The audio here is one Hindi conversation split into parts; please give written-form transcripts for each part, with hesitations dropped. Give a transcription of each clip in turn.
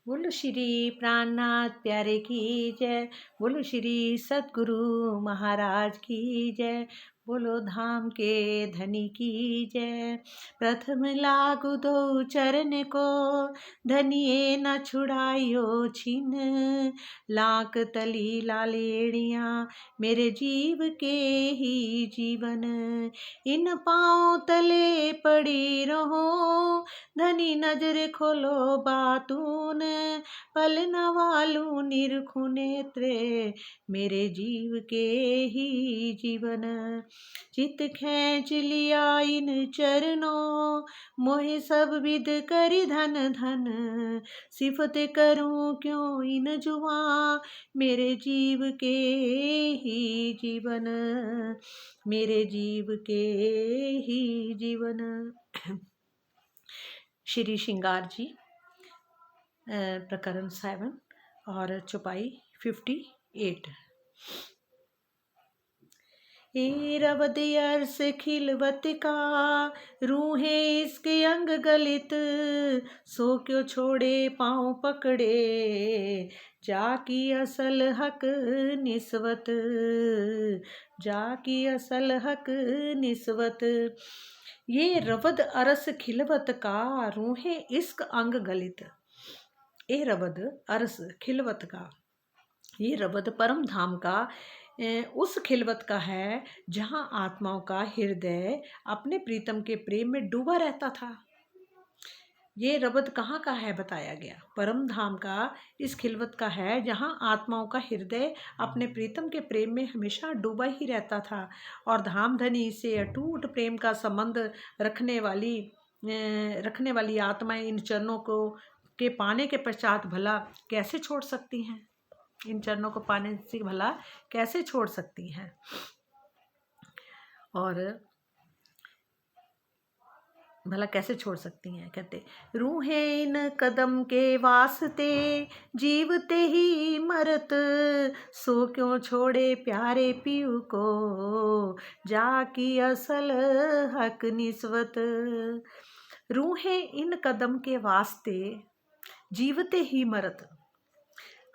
बोलो श्री प्राणनाथ प्यारे की जय। बोलो श्री सतगुरु महाराज की जय। बोलो धाम के धनी की जय। प्रथम लागू दो चरण को, धनिए न छुड़ाइयो छिन। लाक तली लालेड़ियाँ मेरे जीव के ही जीवन। इन पाँव तले पड़ी रहो, धनी नजर खोलो बातून। पल न वालू निरखु नेत्रे मेरे जीव के ही जीवन। चित खींच लिया इन चरणों, मोहे सब विद करी धन धन। सिफत करूं क्यों इन जुआ, मेरे जीव के ही जीवन। मेरे जीव के ही जीवन। श्री श्रृंगार जी प्रकरण 7 और चौपाई 58। रवद अर्स खिलवत का, रूहे इसके अंग गलित। सो क्यों छोड़े पाँव पकड़े, जाकी असल हक निस्वत। जाकी असल हक निस्वत। ये रवद अरस खिलवत का, रूहे इश्क अंग गलित। ये रवद अरस खिलवत का, ये रवद परम धाम का उस खिलवत का है जहाँ आत्माओं का हृदय अपने प्रीतम के प्रेम में डूबा रहता था। ये रवद कहाँ का है बताया गया, परम धाम का इस खिलवत का है जहाँ आत्माओं का हृदय अपने प्रीतम के प्रेम में हमेशा डूबा ही रहता था। और धाम धनी से अटूट प्रेम का संबंध रखने वाली आत्माएं इन चरणों को के पाने के पश्चात भला कैसे छोड़ सकती हैं। इन चरणों को पाने से भला कैसे छोड़ सकती हैं। और भला कैसे छोड़ सकती हैं। कहते रूहे इन कदम के वास्ते, जीवते ही मरत। सो क्यों छोड़े प्यारे पियू को, जाकी असल हक निस्वत। रूहे इन कदम के वास्ते, जीवते ही मरत।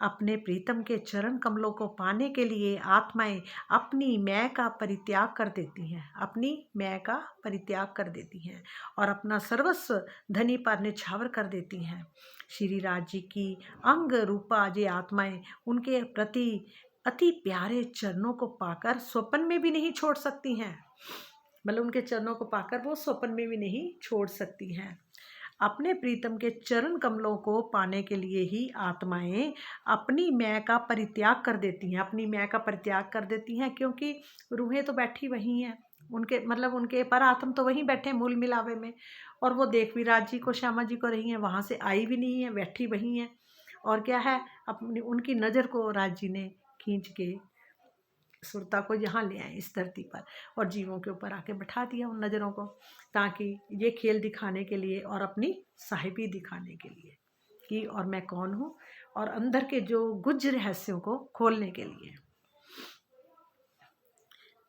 अपने प्रीतम के चरण कमलों को पाने के लिए आत्माएं अपनी मैं का परित्याग कर देती हैं। अपनी मैं का परित्याग कर देती हैं और अपना सर्वस्व धनी पर निछावर कर देती हैं। श्री राज जी की अंग रूपा ये आत्माएं उनके प्रति अति प्यारे चरणों को पाकर स्वप्न में भी नहीं छोड़ सकती हैं। मतलब उनके चरणों को पाकर वो स्वप्न में भी नहीं छोड़ सकती हैं। अपने प्रीतम के चरण कमलों को पाने के लिए ही आत्माएं अपनी मैं का परित्याग कर देती हैं। अपनी मैं का परित्याग कर देती हैं क्योंकि रूहें तो बैठी वहीं हैं, उनके पर आत्म तो वहीं बैठे मूल मिलावे में। और वो देख भी राज जी को, श्यामा जी को रही हैं, वहाँ से आई भी नहीं है, बैठी वहीं है। और क्या है, अपनी उनकी नज़र को राज जी ने खींच के सुरता को यहाँ ले आए इस धरती पर और जीवों के ऊपर आके बैठा दिया उन नज़रों को, ताकि ये खेल दिखाने के लिए और अपनी साहिबी दिखाने के लिए कि और मैं कौन हूँ, और अंदर के जो गुज रहस्यों को खोलने के लिए।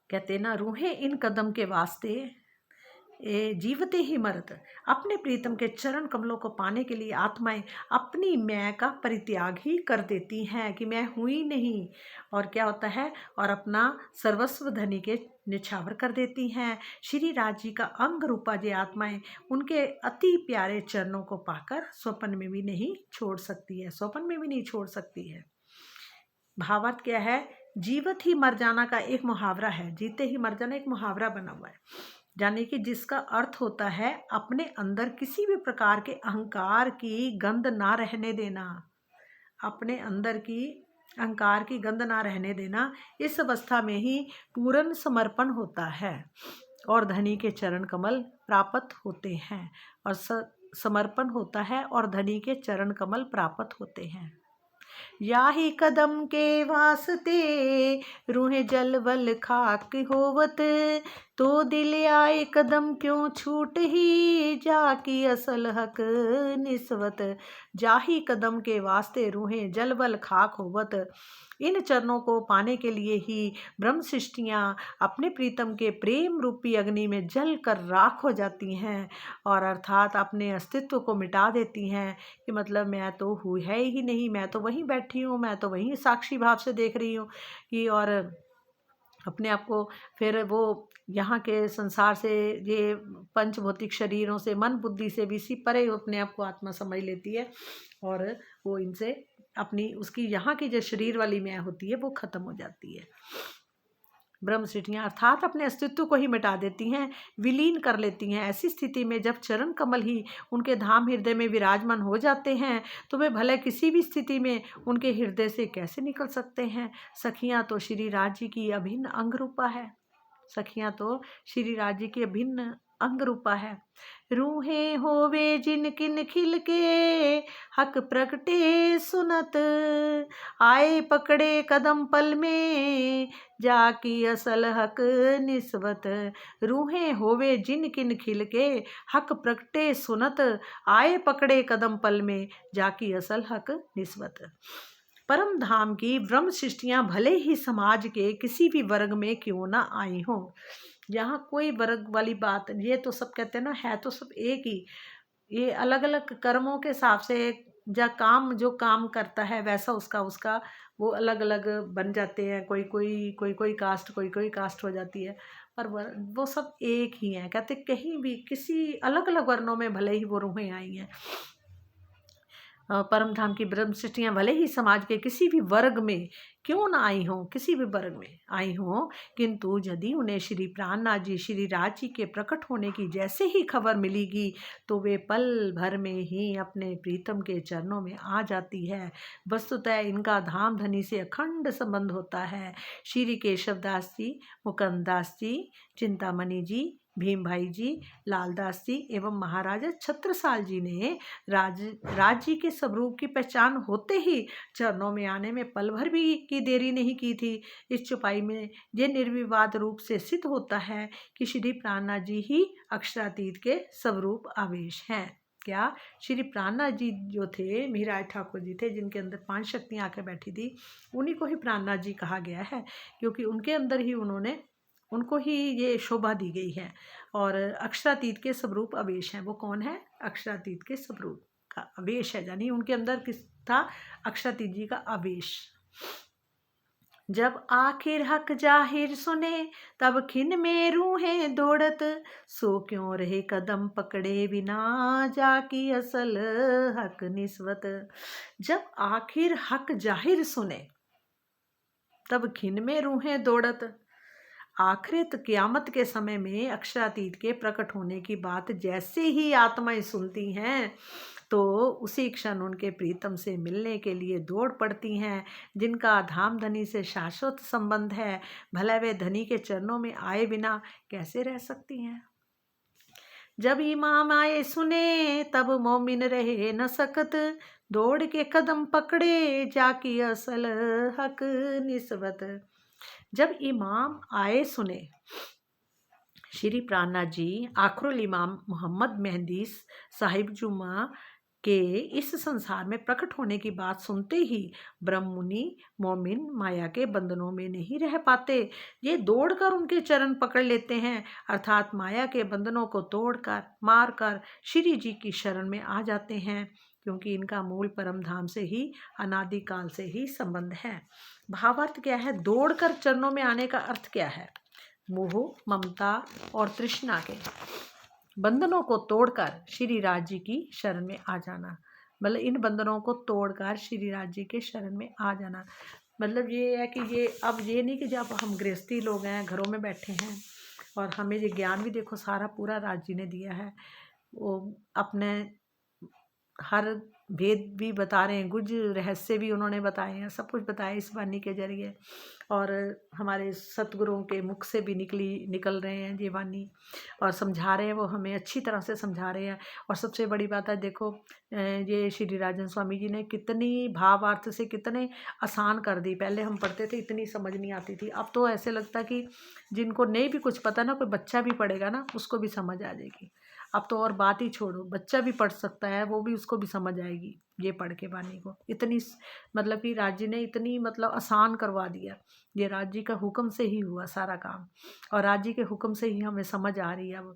कहते ना रूहें इन कदम के वास्ते जीवते ही मरत। अपने प्रीतम के चरण कमलों को पाने के लिए आत्माएं अपनी मैं का परित्याग ही कर देती हैं कि मैं हुई नहीं। और क्या होता है, और अपना सर्वस्व धनी के निछावर कर देती हैं। श्री राज जी का अंग रूपा जे आत्माएं उनके अति प्यारे चरणों को पाकर स्वप्न में भी नहीं छोड़ सकती है, स्वप्न में भी नहीं छोड़ सकती है। भावार्थ क्या है, जीवत ही मर जाना का एक मुहावरा है, जीते ही मर जाना एक मुहावरा बना हुआ है, यानी कि जिसका अर्थ होता है अपने अंदर किसी भी प्रकार के अहंकार की गंध ना रहने देना। अपने अंदर की अहंकार की गंध ना रहने देना। इस अवस्था में ही पूर्ण समर्पण होता है और धनी के चरण कमल प्राप्त होते हैं। और समर्पण होता है और धनी के चरण कमल प्राप्त होते हैं। याही कदम के वास्ते, रूहे जल वल खाक होवत। तो दिल आए कदम क्यों छूट ही, जाकी असल हक निस्वत। जाही कदम के वास्ते रूहें जल बल खाक होवत। इन चरणों को पाने के लिए ही ब्रह्म सृष्टियाँ अपने प्रीतम के प्रेम रूपी अग्नि में जल कर राख हो जाती हैं, और अर्थात अपने अस्तित्व को मिटा देती हैं कि मतलब मैं तो हूँ है ही नहीं, मैं तो वहीं बैठी हूँ, मैं तो वहीं साक्षी भाव से देख रही हूँ कि, और अपने आप को फिर वो यहाँ के संसार से, ये पंच भौतिक शरीरों से, मन बुद्धि से भी सी परे अपने आप को आत्मा समझ लेती है, और वो इनसे अपनी उसकी यहाँ की जो शरीर वाली मैं होती है वो खत्म हो जाती है। ब्रह्म सृष्टियाँ अर्थात अपने अस्तित्व को ही मिटा देती हैं, विलीन कर लेती हैं। ऐसी स्थिति में जब चरण कमल ही उनके धाम हृदय में विराजमान हो जाते हैं तो वे भले किसी भी स्थिति में उनके हृदय से कैसे निकल सकते हैं। सखियाँ तो श्री राज जी की अभिन्न अंग रूपा है। सखियाँ तो श्री राज जी की अभिन्न अंग रूपा है। रूहें होवे जिन किन खिल के, हक प्रगटे सुनत। आए पकड़े कदम पल में, जाकी असल हक निस्वत। रूहें होवे जिन किन खिल के, हक प्रगटे सुनत। आए पकड़े कदम पल में, जाकी असल हक निस्वत। परम धाम की ब्रह्म सृष्टियाँ भले ही समाज के किसी भी वर्ग में क्यों ना आई हों, यहाँ कोई वर्ग वाली बात, ये तो सब कहते हैं ना, है तो सब एक ही। ये अलग अलग कर्मों के हिसाब से या काम जो काम करता है वैसा उसका उसका वो अलग अलग बन जाते हैं। कोई कास्ट, कोई कास्ट हो जाती है, पर वो सब एक ही है। कहते कहीं भी किसी अलग अलग वर्णों में भले ही वो रूहें आई हैं, परम धाम की ब्रह्म सृष्टियाँ भले ही समाज के किसी भी वर्ग में क्यों ना आई हों, किसी भी वर्ग में आई हों, किंतु यदि उन्हें श्री प्राणनाथ जी श्री राज जी के प्रकट होने की जैसे ही खबर मिलेगी तो वे पल भर में ही अपने प्रीतम के चरणों में आ जाती है। वस्तुतः इनका धाम धनी से अखंड संबंध होता है। श्री केशव दास जी, मुकुंद दास जी, चिंतामणि जी, भीम भाई जी, लालदास जी एवं महाराजा छत्रसाल जी ने राज जी के स्वरूप की पहचान होते ही चरणों में आने में पल भर भी की देरी नहीं की थी। इस चुपाई में ये निर्विवाद रूप से सिद्ध होता है कि श्री प्राणनाथ जी ही अक्षरातीत के स्वरूप आवेश हैं। क्या श्री प्राणनाथ जी जो थे, मिहिराज ठाकुर जी थे, जिनके अंदर 5 शक्तियाँ आकर बैठी थी, उन्हीं को ही प्राणनाथ जी कहा गया है, क्योंकि उनके अंदर ही उनको ही ये शोभा दी गई है। और अक्षरातीत के स्वरूप अवेश हैं। वो कौन है? अक्षरातीत के स्वरूप का अवेश है, यानी उनके अंदर किस था? अक्षरातीत जी का अवेश। जब आखिर हक जाहिर सुने, तब खिन में रूहें दौड़त। सो क्यों रहे कदम पकड़े बिना, जाकी असल हक निस्वत। जब आखिर हक जाहिर सुने, तब खिन में रूहें दौड़त। आखिरत क़यामत के समय में अक्षरातीत के प्रकट होने की बात जैसे ही आत्माएं सुनती हैं तो उसी क्षण उनके प्रीतम से मिलने के लिए दौड़ पड़ती हैं, जिनका धाम धनी से शाश्वत संबंध है। भला वे धनी के चरणों में आए बिना कैसे रह सकती हैं। जब इमाम आए सुने, तब मोमिन रहे न सकत। दौड़ के कदम पकड़े, जाकी असल हक निस्बत। जब इमाम आए सुने, श्री प्राणनाथ जी आखरुल इमाम मोहम्मद मेहदी साहिब जुमा के इस संसार में प्रकट होने की बात सुनते ही ब्रह्म मुनि मोमिन माया के बंधनों में नहीं रह पाते। ये दौड़कर उनके चरण पकड़ लेते हैं, अर्थात माया के बंधनों को तोड़कर मारकर श्री जी की शरण में आ जाते हैं, क्योंकि इनका मूल परम धाम से ही अनादिकाल से ही संबंध है। भावार्थ क्या है? दौड़कर चरणों में आने का अर्थ क्या है? मोह, ममता और तृष्णा के बंधनों को तोड़कर श्री राज जी की शरण में आ जाना। मतलब इन बंधनों को तोड़कर श्री राज जी के शरण में आ जाना, मतलब ये है कि ये अब ये नहीं कि जब हम गृहस्थी लोग हैं, घरों में बैठे हैं, और हमें ये ज्ञान भी देखो सारा पूरा राज जी ने दिया है। वो अपने हर भेद भी बता रहे हैं, गुज रहस्य भी उन्होंने बताए हैं, सब कुछ बताया इस वाणी के जरिए। और हमारे सतगुरुओं के मुख से भी निकल रहे हैं ये वाणी, और समझा रहे हैं वो हमें, अच्छी तरह से समझा रहे हैं। और सबसे बड़ी बात है, देखो ये श्री राजन स्वामी जी ने कितनी भावार्थ से कितने आसान कर दी। पहले हम पढ़ते थे इतनी समझ नहीं आती थी, अब तो ऐसे लगता कि जिनको नहीं भी कुछ पता ना, कोई बच्चा भी पढ़ेगा ना उसको भी समझ आ जाएगी। अब तो और बात ही छोड़ो, बच्चा भी पढ़ सकता है, वो भी उसको भी समझ आएगी ये पढ़ के वाणी को। इतनी मतलब कि राज जी ने इतनी मतलब आसान करवा दिया। ये राज जी का हुक्म से ही हुआ सारा काम, और राज जी के हुक्म से ही हमें समझ आ रही है अब।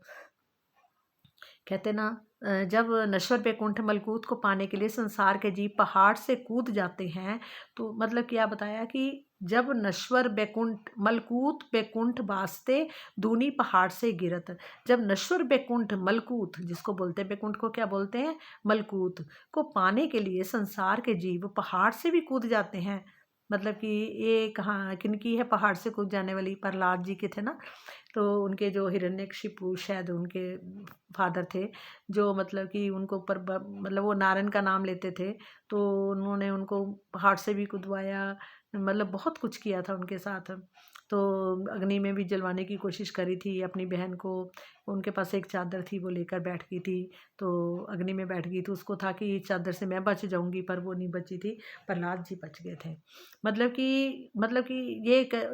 कहते ना, जब नश्वर बैकुंठ मलकूत को पाने के लिए संसार के जीव पहाड़ से कूद जाते हैं, तो मतलब क्या बताया कि जब नश्वर बैकुंठ मलकूत बैकुंठ वास्ते दूनी पहाड़ से गिरत। जब नश्वर बैकुंठ मलकूत, जिसको बोलते हैं बैकुंठ को क्या बोलते हैं, मलकूत को पाने के लिए संसार के जीव पहाड़ से भी कूद जाते हैं। मतलब कि ये कहाँ किनकी है पहाड़ से कूद जाने वाली, प्रहलाद जी के थे ना। तो उनके जो हिरण्यकशिपु शायद उनके फादर थे, जो मतलब कि उनको ऊपर मतलब वो नारायण का नाम लेते थे, तो उन्होंने उनको पहाड़ से भी कूदवाया, मतलब बहुत कुछ किया था उनके साथ। तो अग्नि में भी जलवाने की कोशिश करी थी अपनी बहन को। उनके पास एक चादर थी, वो लेकर बैठ गई थी, तो अग्नि में बैठ गई, तो उसको था कि इस चादर से मैं बच जाऊंगी, पर वो नहीं बची थी, प्रहलाद जी बच गए थे। मतलब कि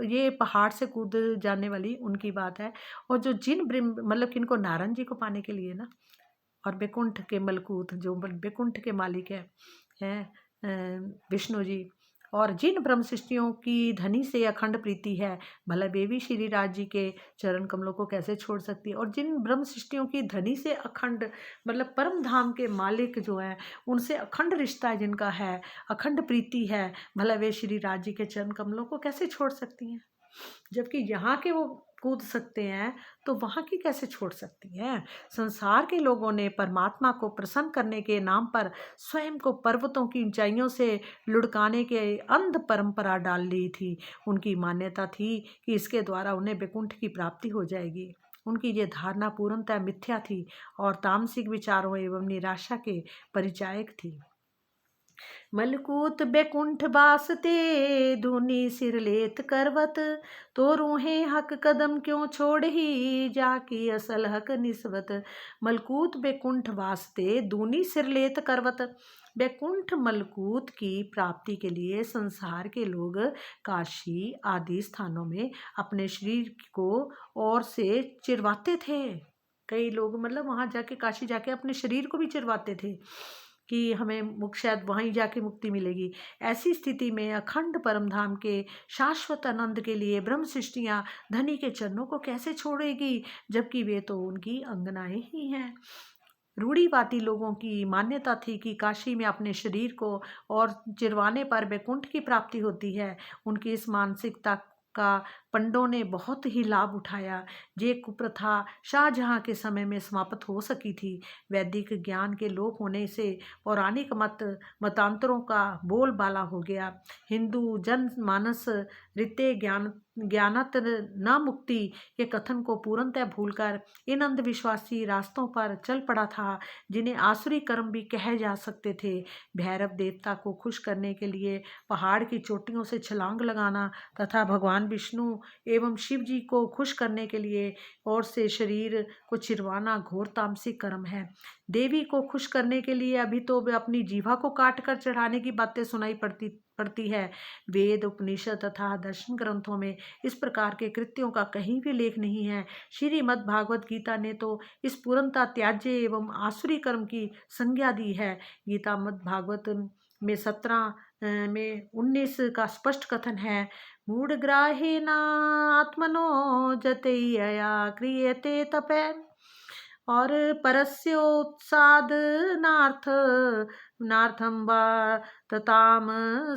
ये पहाड़ से कूद जाने वाली उनकी बात है। और जो जिन मतलब किनको नारायण जी को पाने के लिए ना, और बैकुंठ के मलकूत जो बैकुंठ के मालिक हैं विष्णु जी, और जिन ब्रह्म सृष्टियों की धनी से अखंड प्रीति है, भला वे भी श्री राज जी के चरण कमलों को कैसे छोड़ सकती है। और जिन ब्रह्म सृष्टियों की धनी से अखंड मतलब परम धाम के मालिक जो हैं, उनसे अखंड रिश्ता जिनका है, अखंड प्रीति है, भला वे श्री राज जी के चरण कमलों को कैसे छोड़ सकती हैं। जबकि यहाँ के वो कूद सकते हैं, तो वहाँ की कैसे छोड़ सकती हैं। संसार के लोगों ने परमात्मा को प्रसन्न करने के नाम पर स्वयं को पर्वतों की ऊंचाइयों से लुढ़काने के अंध परंपरा डाल ली थी। उनकी मान्यता थी कि इसके द्वारा उन्हें बैकुंठ की प्राप्ति हो जाएगी। उनकी ये धारणा पूर्णतः मिथ्या थी और तामसिक विचारों एवं निराशा के परिचायक थी। मलकूत बैकुंठ बासते दूनी सिर लेत करवत, तो रूहें हक कदम क्यों छोड़ ही जाकी असल हक निस्बत। मलकूत बैकुंठ वास्ते दूनी सिर लेत करवत। बैकुंठ मलकूत की प्राप्ति के लिए संसार के लोग काशी आदि स्थानों में अपने शरीर को और से चिरवाते थे। कई लोग मतलब वहां जाके काशी जाके अपने शरीर को भी चिरवाते थे कि हमें मुक्ति शायद वहीं जाके मुक्ति मिलेगी। ऐसी स्थिति में अखंड परम धाम के शाश्वत आनंद के लिए ब्रह्म सृष्टियाँ धनी के चरणों को कैसे छोड़ेगी, जबकि वे तो उनकी अंगनाएं ही हैं। रूढ़िवादी लोगों की मान्यता थी कि काशी में अपने शरीर को और चिरवाने पर बैकुंठ की प्राप्ति होती है। उनकी इस मानसिकता का पंडों ने बहुत ही लाभ उठाया। ये कुप्रथा शाहजहां के समय में समाप्त हो सकी थी। वैदिक ज्ञान के लोप होने से पौराणिक मतांतरों का बोलबाला हो गया। हिंदू जनमानस रीते ज्ञानत न मुक्ति के कथन को पूर्णतः भूलकर इन अंधविश्वासी रास्तों पर चल पड़ा था, जिन्हें आसुरी कर्म भी कहे जा सकते थे। भैरव देवता को खुश करने के लिए पहाड़ की चोटियों से छलांग लगाना तथा भगवान विष्णु एवं शिव जी को खुश करने के लिए और से शरीर को चिरवाना घोर तामसिक कर्म है। देवी को खुश करने के लिए अभी तो वे अपनी जीवा को काट कर चढ़ाने की बातें सुनाई पड़ती है। वेद उपनिषद तथा दर्शन ग्रंथों में इस प्रकार के कृत्यों का कहीं भी लेख नहीं है। श्रीमद् भागवत गीता ने तो इस पूर्णता त्याज्य एवं आसुरी कर्म की संज्ञा दी है। गीता मद् भागवत में 17 में 19 का स्पष्ट कथन है, मूढ़ग्राहेण आत्मनो जतयया क्रियते तपे, और परस्योत्सादनार्थ नार्थम वा तताम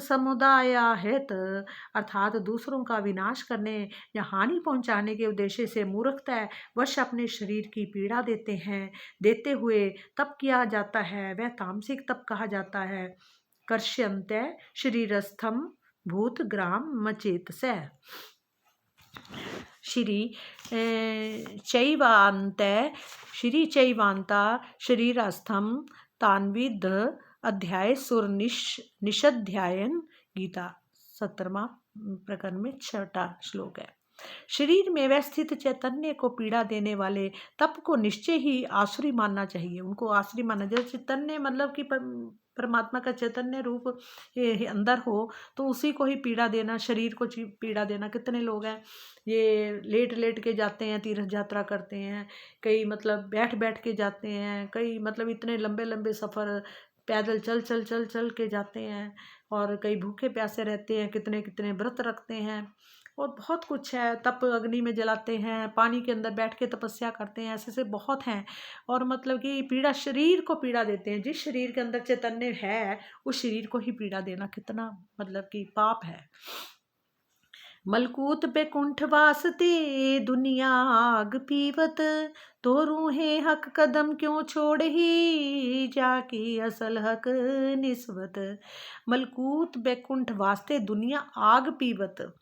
समुदाया हेत, अर्थात दूसरों का विनाश करने या हानि पहुंचाने के उद्देश्य से मूर्खता वश अपने शरीर की पीड़ा देते हुए तप किया जाता है, वह तामसिक तप कहा जाता है। कर्ष्यन्ते शरीरस्थम भूत ग्राम मचेत से। चैवान्ता शरीरस्थम तान्विद अध्याय सुर निषध्यायन गीता 17वां प्रकरण में 6वां श्लोक है। शरीर में व्यवस्थित चैतन्य को पीड़ा देने वाले तप को निश्चय ही आसुरी मानना चाहिए। उनको आसुरी मानना, जब चैतन्य मतलब कि परमात्मा का चैतन्य रूप अंदर हो तो उसी को ही पीड़ा देना, शरीर को पीड़ा देना। कितने लोग हैं ये लेट लेट के जाते हैं, तीर्थ यात्रा करते हैं, कई मतलब बैठ बैठ के जाते हैं, कई मतलब इतने लंबे लंबे सफ़र पैदल चल चल चल चल के जाते हैं, और कई भूखे प्यासे रहते हैं, कितने कितने व्रत रखते हैं, और बहुत कुछ है। तप अग्नि में जलाते हैं, पानी के अंदर बैठ के तपस्या करते हैं, ऐसे ऐसे बहुत हैं। और मतलब कि पीड़ा शरीर को पीड़ा देते हैं। जिस शरीर के अंदर चैतन्य है उस शरीर को ही पीड़ा देना कितना मतलब कि पाप है। मलकूत बैकुंठ वासते दुनिया आग पीवत, तो रूहे हक कदम क्यों छोड़ ही जाकी असल हक निस्वत। मलकूत बैकुंठ वास्ते दुनिया आग पीवत,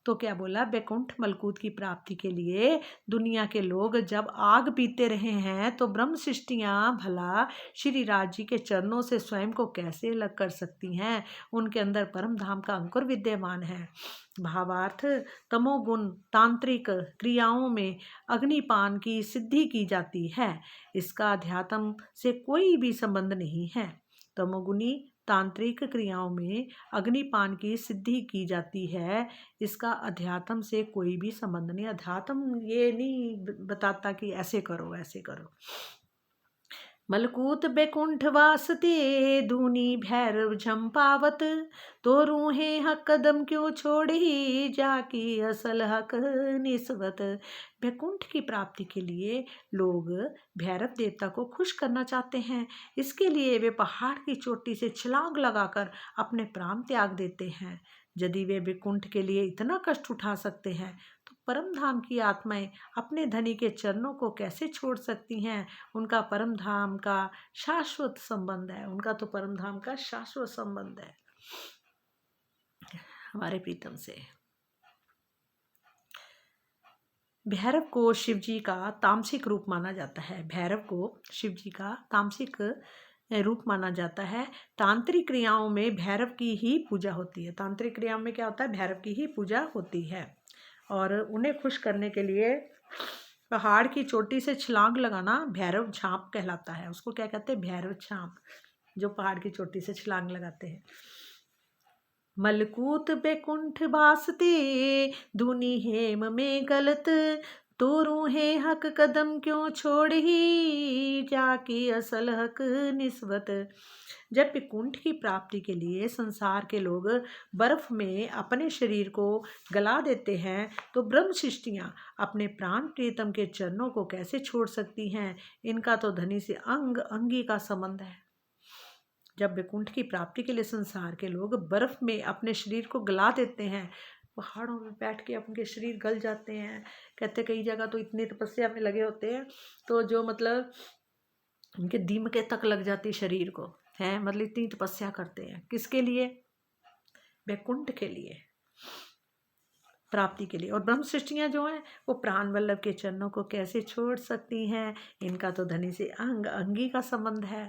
तो क्या बोला, बैकुंठ मलकूत की प्राप्ति के लिए दुनिया के लोग जब आग पीते रहे हैं तो ब्रह्म सृष्टियाँ भला श्री राज जी के चरणों से स्वयं को कैसे अलग कर सकती हैं। उनके अंदर परम धाम का अंकुर विद्यमान है। भावार्थ, तमोगुण तांत्रिक क्रियाओं में अग्निपान की सिद्धि की जाती है, इसका अध्यात्म से कोई भी संबंध नहीं है। तमोगुणी तांत्रिक क्रियाओं में अग्निपान की सिद्धि की जाती है, इसका अध्यात्म से कोई भी संबंध नहीं। अध्यात्म ये नहीं बताता कि ऐसे करो ऐसे करो। मलकूत बैकुंठ वासते दूनी भैरव झंपावत, तो रूहे हक कदम क्यों छोड़ी जाकी असल हक निस्वत। बैकुंठ की प्राप्ति के लिए लोग भैरव देवता को खुश करना चाहते हैं, इसके लिए वे पहाड़ की चोटी से छलांग लगाकर अपने प्राण त्याग देते हैं। यदि वे बैकुंठ के लिए इतना कष्ट उठा सकते हैं तो परम धाम की आत्माएं अपने धनी के चरणों को कैसे छोड़ सकती हैं। उनका परम धाम का शाश्वत संबंध है, उनका तो परम धाम का शाश्वत संबंध है हमारे प्रीतम से। भैरव को शिव जी का तामसिक रूप माना जाता है। भैरव को शिव जी का तामसिक रूप माना जाता है। तांत्रिक क्रियाओं में भैरव की ही पूजा होती है। तांत्रिक क्रियाओं में क्या होता है, भैरव की ही पूजा होती है। और उन्हें खुश करने के लिए पहाड़ की चोटी से छलांग लगाना भैरव झांप कहलाता है। उसको क्या कहते हैं, भैरव झांप, जो पहाड़ की चोटी से छलांग लगाते हैं। मलकूत बैकुंठ वासते दूनी हेम में गलत, तो रूहे हक कदम क्यों छोड़ ही जाकी असल हक निस्वत। जब बैकुंठ की प्राप्ति के लिए संसार के लोग बर्फ में अपने शरीर को गला देते हैं तो ब्रह्म सृष्टियाँ अपने प्राण प्रीतम के चरणों को कैसे छोड़ सकती हैं। इनका तो धनी से अंग अंगी का संबंध है। जब बैकुंठ की प्राप्ति के लिए संसार के लोग बर्फ में अपने शरीर को गला देते हैं, पहाड़ों में बैठ के अपने शरीर गल जाते हैं। कहते कई जगह तो इतनी तपस्या में लगे होते हैं तो जो मतलब उनके दीमके तक लग जाती शरीर को है, मतलब इतनी तपस्या करते हैं किसके लिए, बैकुंठ के लिए, प्राप्ति के लिए। और ब्रह्म सृष्टियाँ जो हैं वो प्राण वल्लभ के चरणों को कैसे छोड़ सकती हैं। इनका तो धनी से अंग अंगी का संबंध है।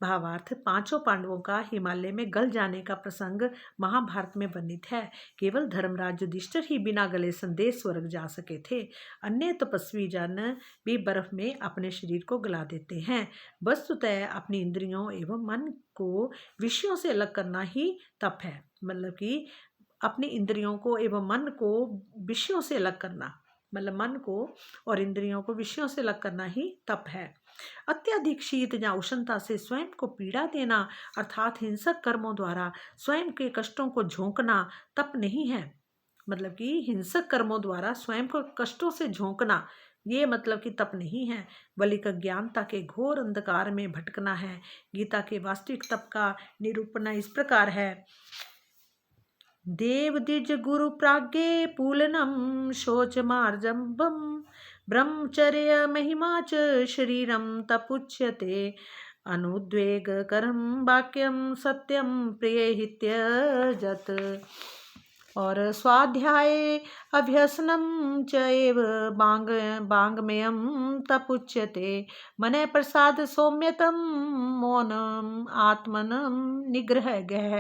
भावार्थ, पांचों पांडवों का हिमालय में गल जाने का प्रसंग महाभारत में वर्णित है। केवल धर्मराज युधिष्ठिर ही बिना गले संदेश स्वर्ग जा सके थे। अन्य तपस्वी जन भी बर्फ में अपने शरीर को गला देते हैं। वस्तुतः अपनी इंद्रियों एवं मन को विषयों से अलग करना ही तप है। मतलब कि अपनी इंद्रियों को एवं मन को विषयों से अलग करना, मतलब मन को और इंद्रियों को विषयों से अलग करना ही तप है। अत्यधिक शीत या उष्णता से स्वयं को पीड़ा देना अर्थात हिंसक कर्मों द्वारा स्वयं के कष्टों को झोंकना तप नहीं है। मतलब कि हिंसक कर्मों द्वारा स्वयं को कष्टों से झोंकना ये मतलब कि तप नहीं है, बल्कि अज्ञानता के घोर अंधकार में भटकना है। गीता के वास्तविक तप का निरूपण इस प्रकार है। देव द्विज गुरु प्राज्ञे पूलनम शोच मार्जम्बम, ब्रह्मचर्य महिमा च शरीरम तपुच्यते, अनुद्वेग करम वाक्यम सत्यम प्रिय हित्यजत। और स्वाध्याये अभ्यसनं च एव वाङ्मयं तपुच्यते मनः प्रसाद सौम्यतं मौनम् आत्मनं निग्रहः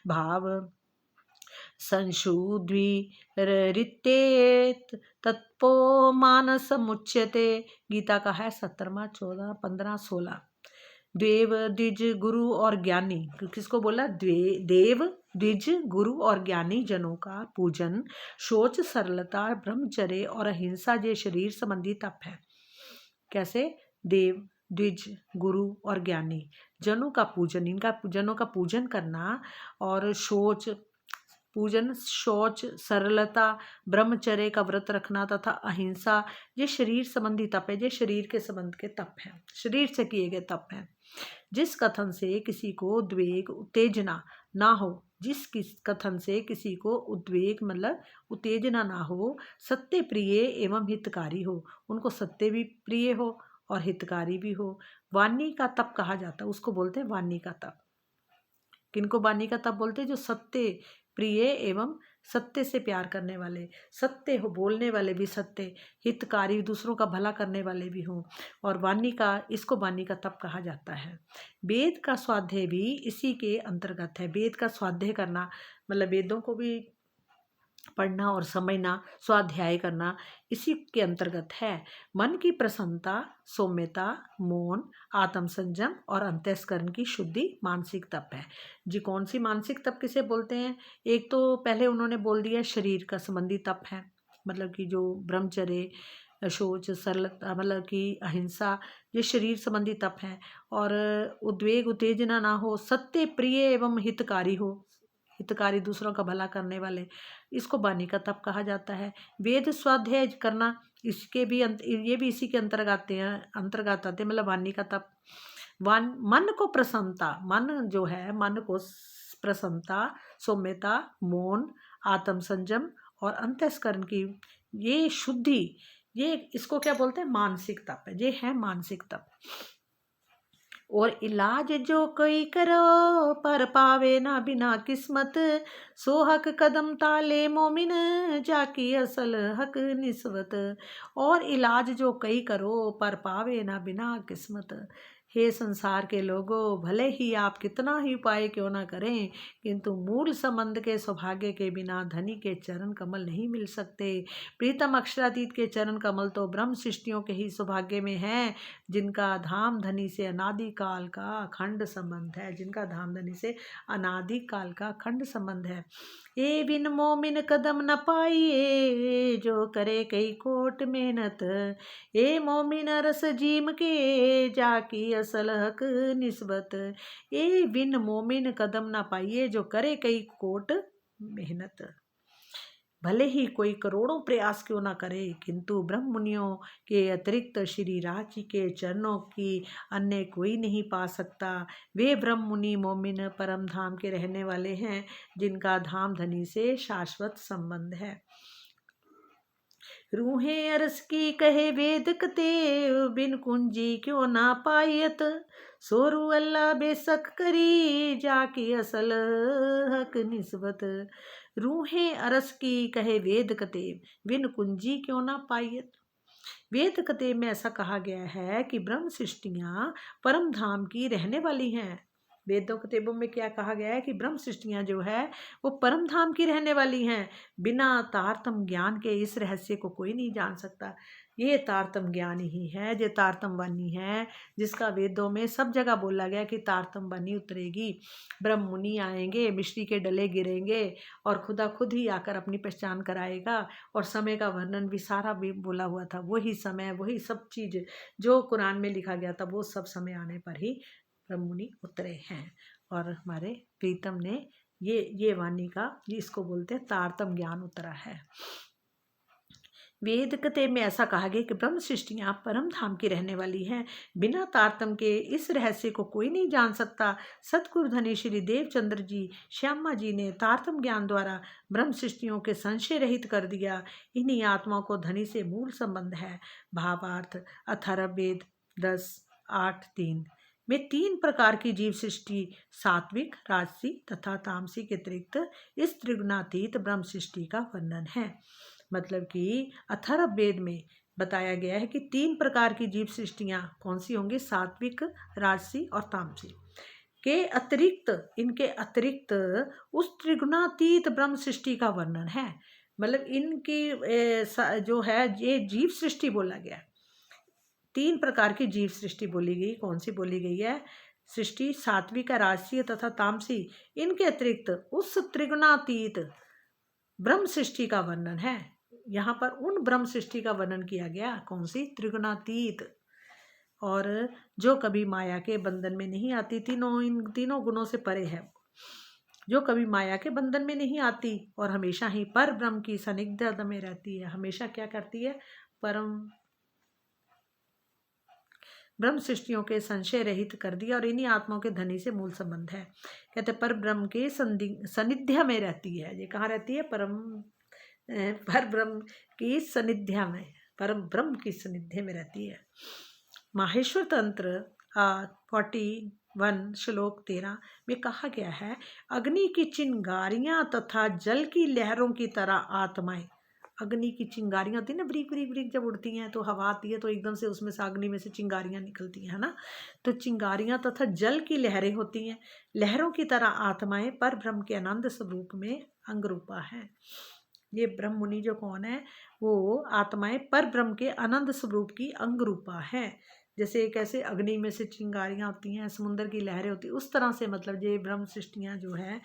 भाव संशुद्धिरित्येत तत्पो मानस मुच्यते। गीता का है 17वां 14 15 16। देव द्विज गुरु और ज्ञानी, किसको बोला? देव द्विज गुरु और ज्ञानी जनों का पूजन शौच सरलता ब्रह्मचर्य और अहिंसा जे शरीर संबंधी तप है। कैसे? देव द्विज गुरु और ज्ञानी जनों का पूजन, इनका जनों का पूजन करना और शौच सरलता ब्रह्मचर्य का व्रत रखना तथा अहिंसा ये शरीर संबंधी तप है। ये शरीर के संबंध के तप हैं, शरीर से किए गए तप हैं। जिस कथन से किसी को उद्वेग उत्तेजना ना हो, जिस कथन से किसी को उद्वेग मतलब उत्तेजना ना हो, सत्य प्रिय एवं हितकारी हो, उनको सत्य भी प्रिय हो और हितकारी भी हो, वाणी का तप कहा जाता है। उसको बोलते हैं वाणी का तप। किनको वाणी का तप बोलते हैं? जो सत्य प्रिय एवं सत्य से प्यार करने वाले, सत्य हो बोलने वाले भी सत्य, हितकारी दूसरों का भला करने वाले भी हों, और वाणी का, इसको वाणी का तप कहा जाता है। वेद का स्वाध्याय भी इसी के अंतर्गत है। वेद का स्वाध्याय करना मतलब वेदों को भी पढ़ना और समझना, स्वाध्याय करना इसी के अंतर्गत है। मन की प्रसन्नता, सौम्यता, मौन, आत्म संयम और अंतःकरण की शुद्धि मानसिक तप है। जी कौन सी मानसिक तप किसे बोलते हैं? एक तो पहले उन्होंने बोल दिया शरीर का संबंधी तप है, मतलब कि जो ब्रह्मचर्य शौच सरलता मतलब कि अहिंसा, ये शरीर संबंधी तप है। और उद्वेग उत्तेजना ना हो, सत्य प्रिय एवं हितकारी हो, हितकारी दूसरों का भला करने वाले, इसको वाणी का तप कहा जाता है। वेद स्वाध्याय करना इसके भी ये भी इसी के अंतर्गत आते हैं, मतलब वाणी का तप। मन को प्रसन्नता, मन जो है मन को प्रसन्नता, सौम्यता, मौन, आत्म संयम और अंतःकरण की ये शुद्धि, ये इसको क्या बोलते हैं? मानसिक तप है। ये है मानसिक तप। और इलाज जो कोई करो पर पावे ना बिना किस्मत, सो हक कदम ताले मोमिन जाकी असल हक निस्बत। और इलाज जो कई करो पर पावे ना बिना किस्मत। हे संसार के लोगों, भले ही आप कितना ही उपाय क्यों ना करें, किंतु मूल संबंध के सौभाग्य के बिना धनी के चरण कमल नहीं मिल सकते। प्रीतम अक्षरातीत के चरण कमल तो ब्रह्म सृष्टियों के ही सौभाग्य में है, जिनका धाम धनी से अनादि काल का अखंड संबंध है, जिनका धाम धनी से अनादि काल का अखंड संबंध है। ए बिन मोमिन कदम न पाइए, जो करे कई कोट मेहनत। ए मोमिन रस जीम के जाकी असल हक निस्बत। ए बिन मोमिन कदम न पाइए, जो करे कई कोट मेहनत। भले ही कोई करोड़ों प्रयास क्यों ना करे, किंतु ब्रह्म मुनियों के अतिरिक्त श्री राज जी के चरणों की अन्य कोई नहीं पा सकता। वे ब्रह्म मुनि मोमिन परम धाम के रहने वाले हैं, जिनका धाम धनी से शाश्वत संबंध है। रूहें अरस की कहे वेद कते, बिन कुंजी क्यों ना पायत। सोरू अल्लाह बेशक करी, जाकी असल हक निस्बत। रूहें अरस की कहे वेद कते, बिन कुंजी क्यों ना पायत। वेद कते में ऐसा कहा गया है कि ब्रह्म सृष्टियाँ परम धाम की रहने वाली हैं। वेदों कतेबों में क्या कहा गया है कि ब्रह्म सृष्टियाँ जो है वो परम धाम की रहने वाली हैं। बिना तारतम ज्ञान के इस रहस्य को कोई नहीं जान सकता। ये तारतम ज्ञान ही है, जो तारतम वाणी है, जिसका वेदों में सब जगह बोला गया कि तारतम वाणी उतरेगी, ब्रह्म मुनि आएंगे, मिश्री के डले गिरेंगे और खुदा खुद ही आकर अपनी पहचान कराएगा। और समय का वर्णन भी सारा भी बोला हुआ था। वही समय, वही सब चीज़ जो कुरान में लिखा गया था, वो सब समय आने पर ही ब्रह्म मुनि उतरे हैं। और हमारे प्रीतम ने ये वाणी का, ये इसको बोलते हैं तारतम ज्ञान उतरा है। वेद कते में ऐसा कहा गया कि ब्रह्म सृष्टियाँ परम धाम की रहने वाली हैं। बिना तारतम के इस रहस्य को कोई नहीं जान सकता। सतगुरु धनी श्री देवचंद्र जी श्यामा जी ने तारतम ज्ञान द्वारा ब्रह्म सृष्टियों के संशय रहित कर दिया। इन्हीं आत्माओं को धनी से मूल संबंध है। भावार्थ अथर्ववेद 10:8-3। में 3 प्रकार की जीव सृष्टि सात्विक, राजसी तथा तामसी के अतिरिक्त इस त्रिगुणातीत ब्रह्म सृष्टि का वर्णन है। मतलब कि अथर्ववेद में बताया गया है कि 3 प्रकार की जीव सृष्टियां कौन सी होंगी, सात्विक, राजसी और तामसी के अतिरिक्त, इनके अतिरिक्त उस त्रिगुणातीत ब्रह्म सृष्टि का वर्णन है। मतलब इनकी जो है ये जीव सृष्टि बोला गया, 3 प्रकार की जीव सृष्टि बोली गई। कौन सी बोली गई है, सृष्टि सात्विक, राजसी तथा तामसी, इनके अतिरिक्त उस त्रिगुणातीत ब्रह्म सृष्टि का वर्णन है। यहाँ पर उन ब्रह्म सृष्टि का वर्णन किया गया, कौन सी, त्रिगुणातीत, और जो कभी माया के बंधन में नहीं आती, इन तीनों गुणों से परे है, जो कभी माया के बंधन में नहीं आती और हमेशा ही पर ब्रह्म की सानिध्य में रहती है। हमेशा क्या करती है, परम ब्रह्म सृष्टियों के संशय रहित कर दिया, और इन्हीं आत्माओं के धनी से मूल संबंध है। कहते पर ब्रह्म के सानिध्य में रहती है। ये कहाँ रहती है, पर ब्रह्म की सानिध्य में, परम ब्रह्म की सानिध्य में रहती है। माहेश्वर तंत्र 41 श्लोक 13 में कहा गया है, अग्नि की चिंगारियां तथा जल की लहरों की तरह आत्माएं। अग्नि की चिंगारियां होती है ना, ब्रीक ब्रीक ब्रीक, जब उड़ती हैं तो हवा आती है तो एकदम से उसमें से अग्नि में से चिंगारियां निकलती हैं, है ना। तो चिंगारियां तथा जल की लहरें होती हैं, लहरों की तरह आत्माएं पर ब्रह्म के आनंद स्वरूप में अंगरूपा है। ये ब्रह्म मुनि जो कौन है, वो आत्माएं पर ब्रह्म के आनंद स्वरूप की अंगरूपा है। जैसे कैसे अग्नि में से चिंगारियां होती हैं, समुद्र की लहरें होती हैं, उस तरह से मतलब ये ब्रह्म सृष्टियां जो है,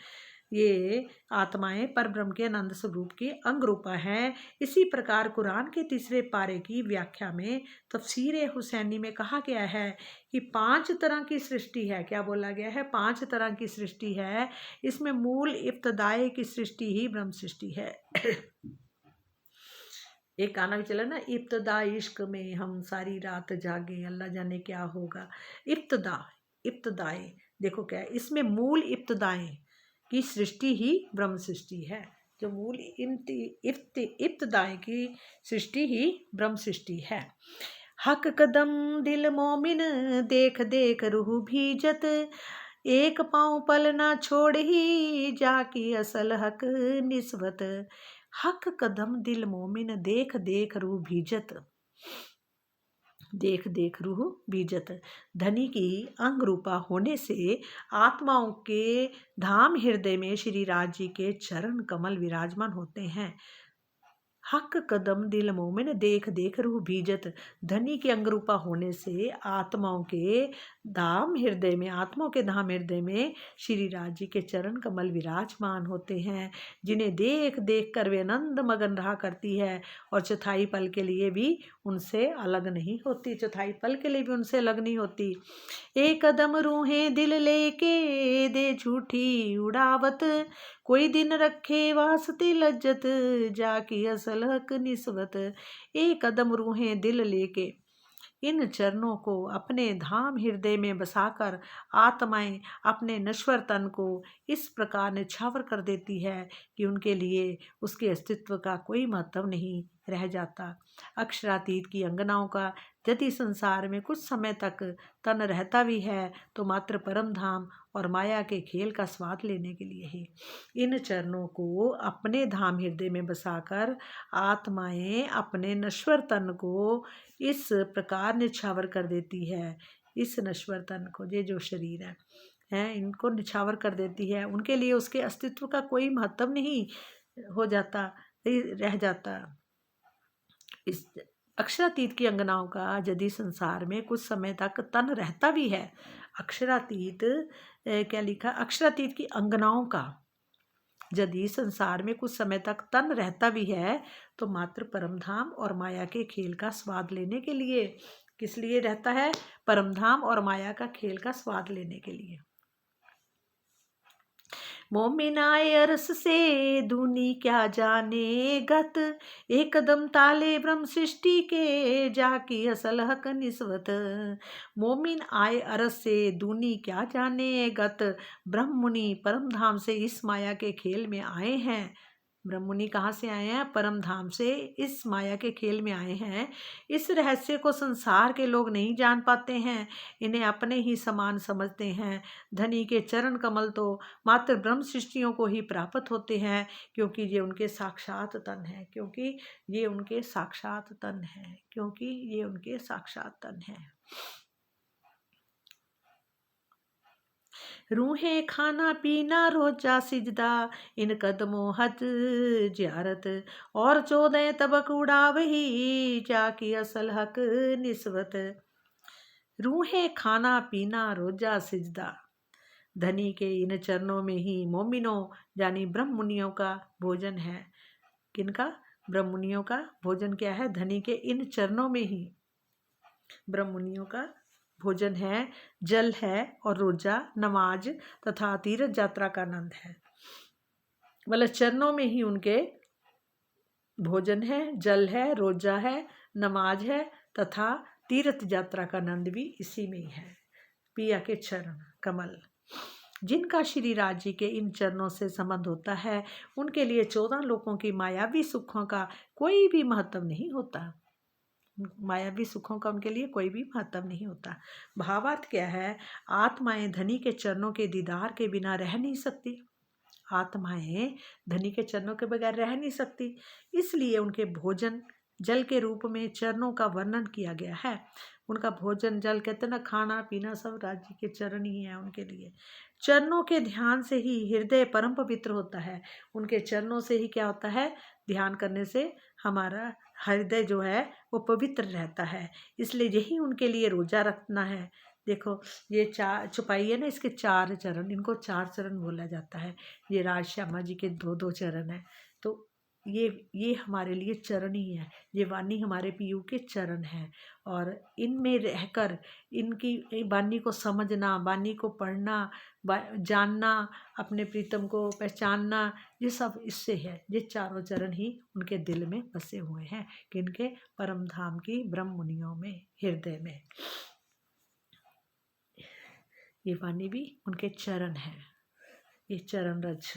ये आत्माएं पर ब्रह्म के आनंद स्वरूप की अंगरूपा है। इसी प्रकार कुरान के 3 पारे की व्याख्या में तफसीर हुसैनी में कहा गया है कि 5 तरह की सृष्टि है। क्या बोला गया है, 5 तरह की सृष्टि है। इसमें मूल इब्तदाई की सृष्टि ही ब्रह्म सृष्टि है। एक गाना भी चला ना, इब्तदा इश्क में हम सारी रात जागे, अल्लाह जाने क्या होगा। इब्तदाए देखो क्या है, इसमें मूल इब्तदाएं की सृष्टि ही ब्रह्म सृष्टि है। जो मूल इब्तदाएं की सृष्टि ही ब्रह्म सृष्टि है। हक कदम दिल मोमिन देख देख रूह भीजत, एक पाँव पल ना छोड़ ही जाकी असल हक निस्बत। हक कदम दिल मोमिन देख देख रूह भीजत, देख देख रूह बीजत। धनी की अंग रूपा होने से आत्माओं के धाम हृदय में श्री राज जी के चरण कमल विराजमान होते हैं। हक कदम दिल मोमिन देख देख रूह भीजत। धनी के अंगरूपा होने से आत्माओं के धाम हृदय में, आत्माओं के धाम हृदय में श्री राज जी के चरण कमल विराजमान होते हैं, जिन्हें देख देख कर वे आनंद मगन रहा करती है और चौथाई पल के लिए भी उनसे अलग नहीं होती। चौथाई पल के लिए भी उनसे अलग नहीं होती। एक कदम रूहें दिल लेके दे झूठी उड़ावत, कोई दिन रखे वास्ते लज्जत जाकी असल हक निस्बत। एक कदम रूहें दिल लेके इन चरणों को अपने धाम हृदय में बसाकर आत्माएं अपने नश्वर तन को इस प्रकार निछावर कर देती है कि उनके लिए उसके अस्तित्व का कोई महत्व नहीं रह जाता। अक्षरातीत की अंगनाओं का यदि संसार में कुछ समय तक तन रहता भी है तो मात्र परम धाम और माया के खेल का स्वाद लेने के लिए ही। इन चरणों को अपने धाम हृदय में बसाकर आत्माएं अपने नश्वर तन को इस प्रकार निछावर कर देती है। इस नश्वर तन को, ये जो शरीर है इनको निछावर कर देती है। उनके लिए उसके अस्तित्व का कोई महत्व नहीं हो जाता, रह जाता। इस अक्षरातीत की अंगनाओं का यदि संसार में कुछ समय तक तन रहता भी है, अक्षरातीत क्या लिखा, अक्षरातीत की अंगनाओं का यदि संसार में कुछ समय तक तन रहता भी है तो मात्र परमधाम और माया के खेल का स्वाद लेने के लिए। किस लिए रहता है, परमधाम और माया का खेल का स्वाद लेने के लिए। मोमिन आए अरस से दूनी क्या जाने गत, एक कदम ताले ब्रह्म सृष्टि के जाकी असल हक निस्बत। मोमिन आए अरस से दूनी क्या जाने गत, ब्रह्म मुनि परम धाम से इस माया के खेल में आए हैं। ब्रह्ममुनि कहाँ से आए हैं? परम धाम से इस माया के खेल में आए हैं। इस रहस्य को संसार के लोग नहीं जान पाते हैं, इन्हें अपने ही समान समझते हैं। धनी के चरण कमल तो मात्र ब्रह्म सृष्टियों को ही प्राप्त होते हैं, क्योंकि ये उनके साक्षात तन है, क्योंकि ये उनके साक्षात तन है, क्योंकि ये उनके साक्षात तन है। रूहें खाना पीना रोजा सिजदा, इन कदमों हज जियारत, और 14 तबक उड़ावही, जाकी असल हक निस्बत। रूहें खाना पीना रोजा सिजदा, धनी के इन चरणों में ही मोमिनों यानी ब्रह्म मुनियों का भोजन है। किनका? ब्रह्म मुनियों का भोजन क्या है? धनी के इन चरणों में ही ब्रह्म मुनियों का भोजन है, जल है और रोजा नमाज तथा तीर्थ यात्रा का आनंद है। मतलब चरणों में ही उनके भोजन है, जल है, रोजा है, नमाज है तथा तीर्थ यात्रा का आनंद भी इसी में ही है। पिया के चरण कमल, जिनका श्री राज जी के इन चरणों से संबंध होता है, उनके लिए 14 लोकों की मायावी सुखों का कोई भी महत्व नहीं होता। मायावी सुखों का उनके लिए कोई भी महत्व नहीं होता। भावार्थ क्या है? आत्माएं धनी के चरणों के दीदार के बिना रह नहीं सकती। आत्माएं धनी के चरणों के बगैर रह नहीं सकती, इसलिए उनके भोजन जल के रूप में चरणों का वर्णन किया गया है। उनका भोजन जल कहते ना, खाना पीना सब राज्य के चरण ही है उनके लिए। चरणों के ध्यान से ही हृदय परम पवित्र होता है। उनके चरणों से ही क्या होता है? ध्यान करने से हमारा हृदय जो है वो पवित्र रहता है। इसलिए यही उनके लिए रोजा रखना है। देखो ये 4 चौपाई है ना, इसके 4 चरण, इनको 4 चरण बोला जाता है। ये राज श्यामा जी के 2-2 चरण है। तो ये हमारे लिए चरण ही है। ये वाणी हमारे पीयू के चरण हैं, और इनमें रहकर इनकी वाणी को समझना, वाणी को पढ़ना, जानना, अपने प्रीतम को पहचानना, ये सब इससे है। ये चारों चरण ही उनके दिल में बसे हुए हैं, किनके? परम धाम की ब्रह्म मुनियों में, हृदय में। ये वाणी भी उनके चरण है। ये चरण रज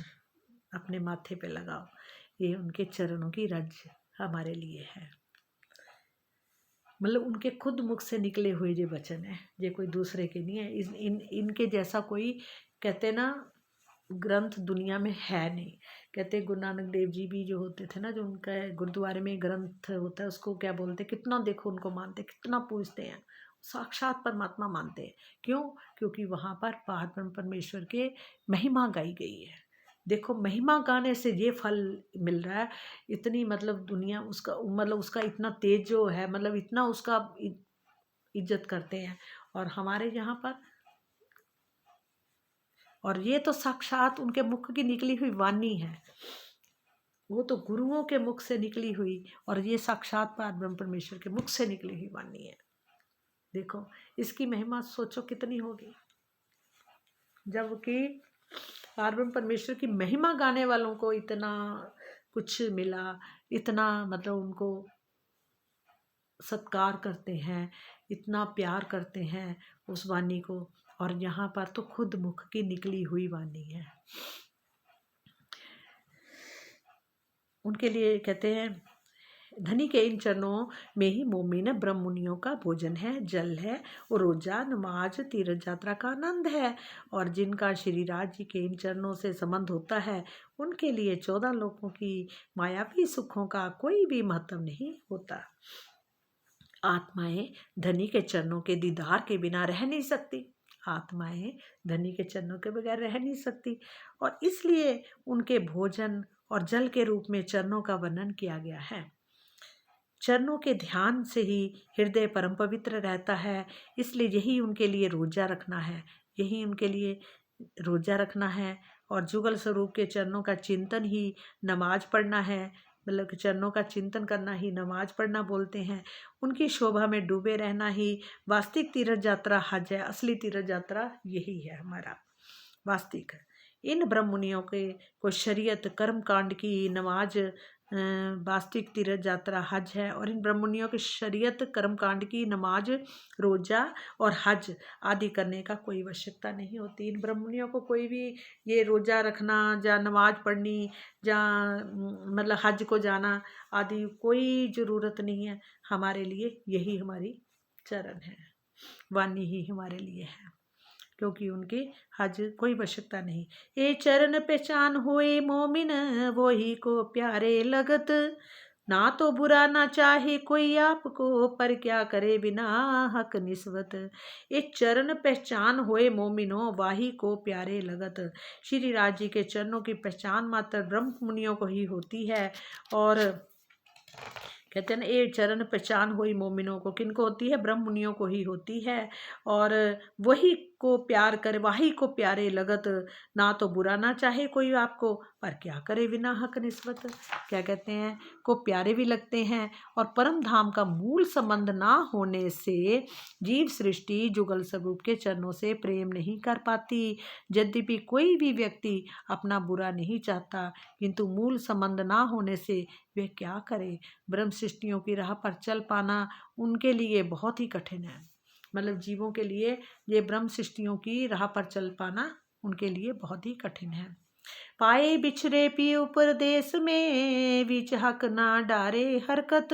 अपने माथे पे लगाओ, ये उनके चरणों की रज हमारे लिए है। मतलब उनके खुद मुख से निकले हुए ये वचन है, ये कोई दूसरे के नहीं है। इनके जैसा कोई, कहते ना, ग्रंथ दुनिया में है नहीं। कहते गुरु नानक देव जी भी जो होते थे ना, जो उनका गुरुद्वारे में ग्रंथ होता है, उसको क्या बोलते? कितना देखो उनको मानते, कितना पूजते हैं, साक्षात परमात्मा मानते हैं। क्यों? क्योंकि वहाँ पर पार ब्रह्म परमेश्वर के महिमा गाई गई है। देखो महिमा गाने से ये फल मिल रहा है। इतनी मतलब दुनिया उसका, मतलब उसका इतना तेज जो है, मतलब इतना उसका इज्जत करते हैं। और हमारे यहाँ पर, और ये तो साक्षात उनके मुख की निकली हुई वाणी है। वो तो गुरुओं के मुख से निकली हुई, और ये साक्षात पार ब्रह्म परमेश्वर के मुख से निकली हुई वाणी है। देखो इसकी महिमा सोचो कितनी होगी। जबकि पार ब्रह्म परमेश्वर की महिमा गाने वालों को इतना कुछ मिला, इतना मतलब उनको सत्कार करते हैं, इतना प्यार करते हैं उस वाणी को, और यहाँ पर तो खुद मुख की निकली हुई वाणी है। उनके लिए कहते हैं, धनी के इन चरणों में ही मोमिन ब्रह्म मुनियों का भोजन है, जल है, और रोजा नमाज तीर्थ यात्रा का आनंद है। और जिनका श्री राज जी के इन चरणों से संबंध होता है, उनके लिए 14 लोकों की मायावी सुखों का कोई भी महत्व नहीं होता। आत्माएं धनी के चरणों के दीदार के बिना रह नहीं सकती। आत्माएं धनी के चरणों के बगैर रह नहीं सकती, और इसलिए उनके भोजन और जल के रूप में चरणों का वर्णन किया गया है। चरणों के ध्यान से ही हृदय परम पवित्र रहता है, इसलिए यही उनके लिए रोजा रखना है, यही उनके लिए रोजा रखना है। और जुगल स्वरूप के चरणों का चिंतन ही नमाज पढ़ना है, मतलब चरणों का चिंतन करना ही नमाज पढ़ना बोलते हैं। उनकी शोभा में डूबे रहना ही वास्तविक तीर्थ यात्रा हज है। असली तीर्थ यात्रा यही है हमारा वास्तविक। इन ब्रह्म मुनियों के को शरीयत कर्म कांड की, नमाज वास्तविक तीर्थ यात्रा हज है। और इन ब्रह्ममुनियों की शरीयत कर्मकांड की नमाज, रोजा और हज आदि करने का कोई आवश्यकता नहीं होती। इन ब्रह्ममुनियों को कोई भी ये रोजा रखना या नमाज पढ़नी या मतलब हज को जाना आदि कोई ज़रूरत नहीं है। हमारे लिए यही हमारी चरण है, वाणी ही हमारे लिए है, क्योंकि उनके हज कोई आवश्यकता नहीं। ए चरण पहचान होए मोमिन, वो ही को प्यारे लगत, ना तो बुरा ना चाहे कोई आपको, पर क्या करे बिना हक निस्बत। ये चरण पहचान होए मोमिनो, वाही को प्यारे लगत। श्री राज जी के चरणों की पहचान मात्र ब्रह्म मुनियों को ही होती है। और कहते हैं ना, ये चरण पहचान हुई मोमिनों को, किनको होती है? ब्रह्म मुनियों को ही होती है। और वही को प्यार करे, वाही को प्यारे लगत, ना तो बुरा ना चाहे कोई आपको, पर क्या करे बिना हक निस्बत। क्या कहते हैं? को प्यारे भी लगते हैं और परम धाम का मूल संबंध ना होने से जीव सृष्टि जुगल स्वरूप के चरणों से प्रेम नहीं कर पाती। यद्यपि कोई भी व्यक्ति अपना बुरा नहीं चाहता, किंतु मूल संबंध ना होने से वे क्या करे। ब्रह्म सृष्टियों की राह पर चल पाना उनके लिए बहुत ही कठिन है। मतलब जीवों के लिए ये ब्रह्म सृष्टियों की राह पर चल पाना उनके लिए बहुत ही कठिन है। पाए बिछड़े पी उपदेश में, बीच हक ना डारे हरकत,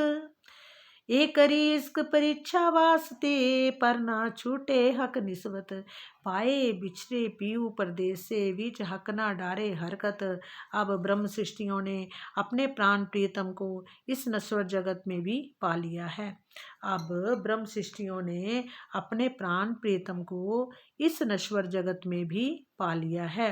एक करी इश्क परीक्षा वास्ते, पर ना छूटे हक निस्बत। पाए बिछड़े पीऊ परदेश से, बीच हक ना डारे हरकत। अब ब्रह्म सृष्टियों ने अपने प्राण प्रियतम को इस नश्वर जगत में भी पा लिया है। अब ब्रह्म सृष्टियों ने अपने प्राण प्रियतम को इस नश्वर जगत में भी पा लिया है।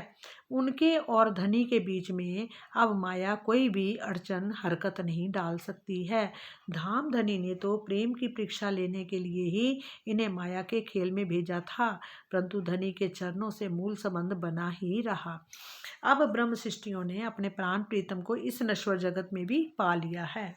उनके और धनी के बीच में अब माया कोई भी अड़चन हरकत नहीं डाल सकती है। धाम धनी ने तो प्रेम की परीक्षा लेने के लिए ही इन्हें माया के खेल में भेजा था, परंतु धनी के चरणों से मूल संबंध बना ही रहा। अब ब्रह्म सृष्टियों ने अपने प्राण प्रीतम को इस नश्वर जगत में भी पा लिया है।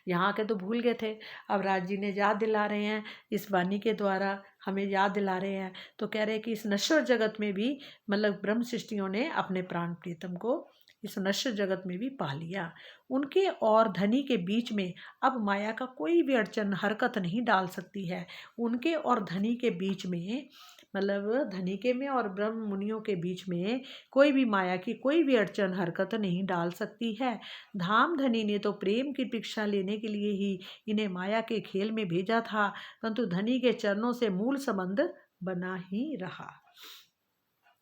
यहाँ के तो भूल गए थे, अब राज जी ने याद दिला रहे हैं, इस वाणी के द्वारा हमें याद दिला रहे हैं। तो कह रहे हैं कि इस नश्वर जगत में भी मतलब ब्रह्म सृष्टियों ने अपने प्राण प्रीतम को इस नश्वर जगत में भी पा लिया। उनके और धनी के बीच में अब माया का कोई भी अड़चन हरकत नहीं डाल सकती है। उनके और धनी के बीच में मतलब धनी के में और ब्रह्म मुनियों के बीच में कोई भी माया की कोई भी अड़चन हरकत नहीं डाल सकती है। धाम धनी ने तो प्रेम की परीक्षा लेने के लिए ही इन्हें माया के खेल में भेजा था, परंतु धनी के चरणों से मूल संबंध बना ही रहा।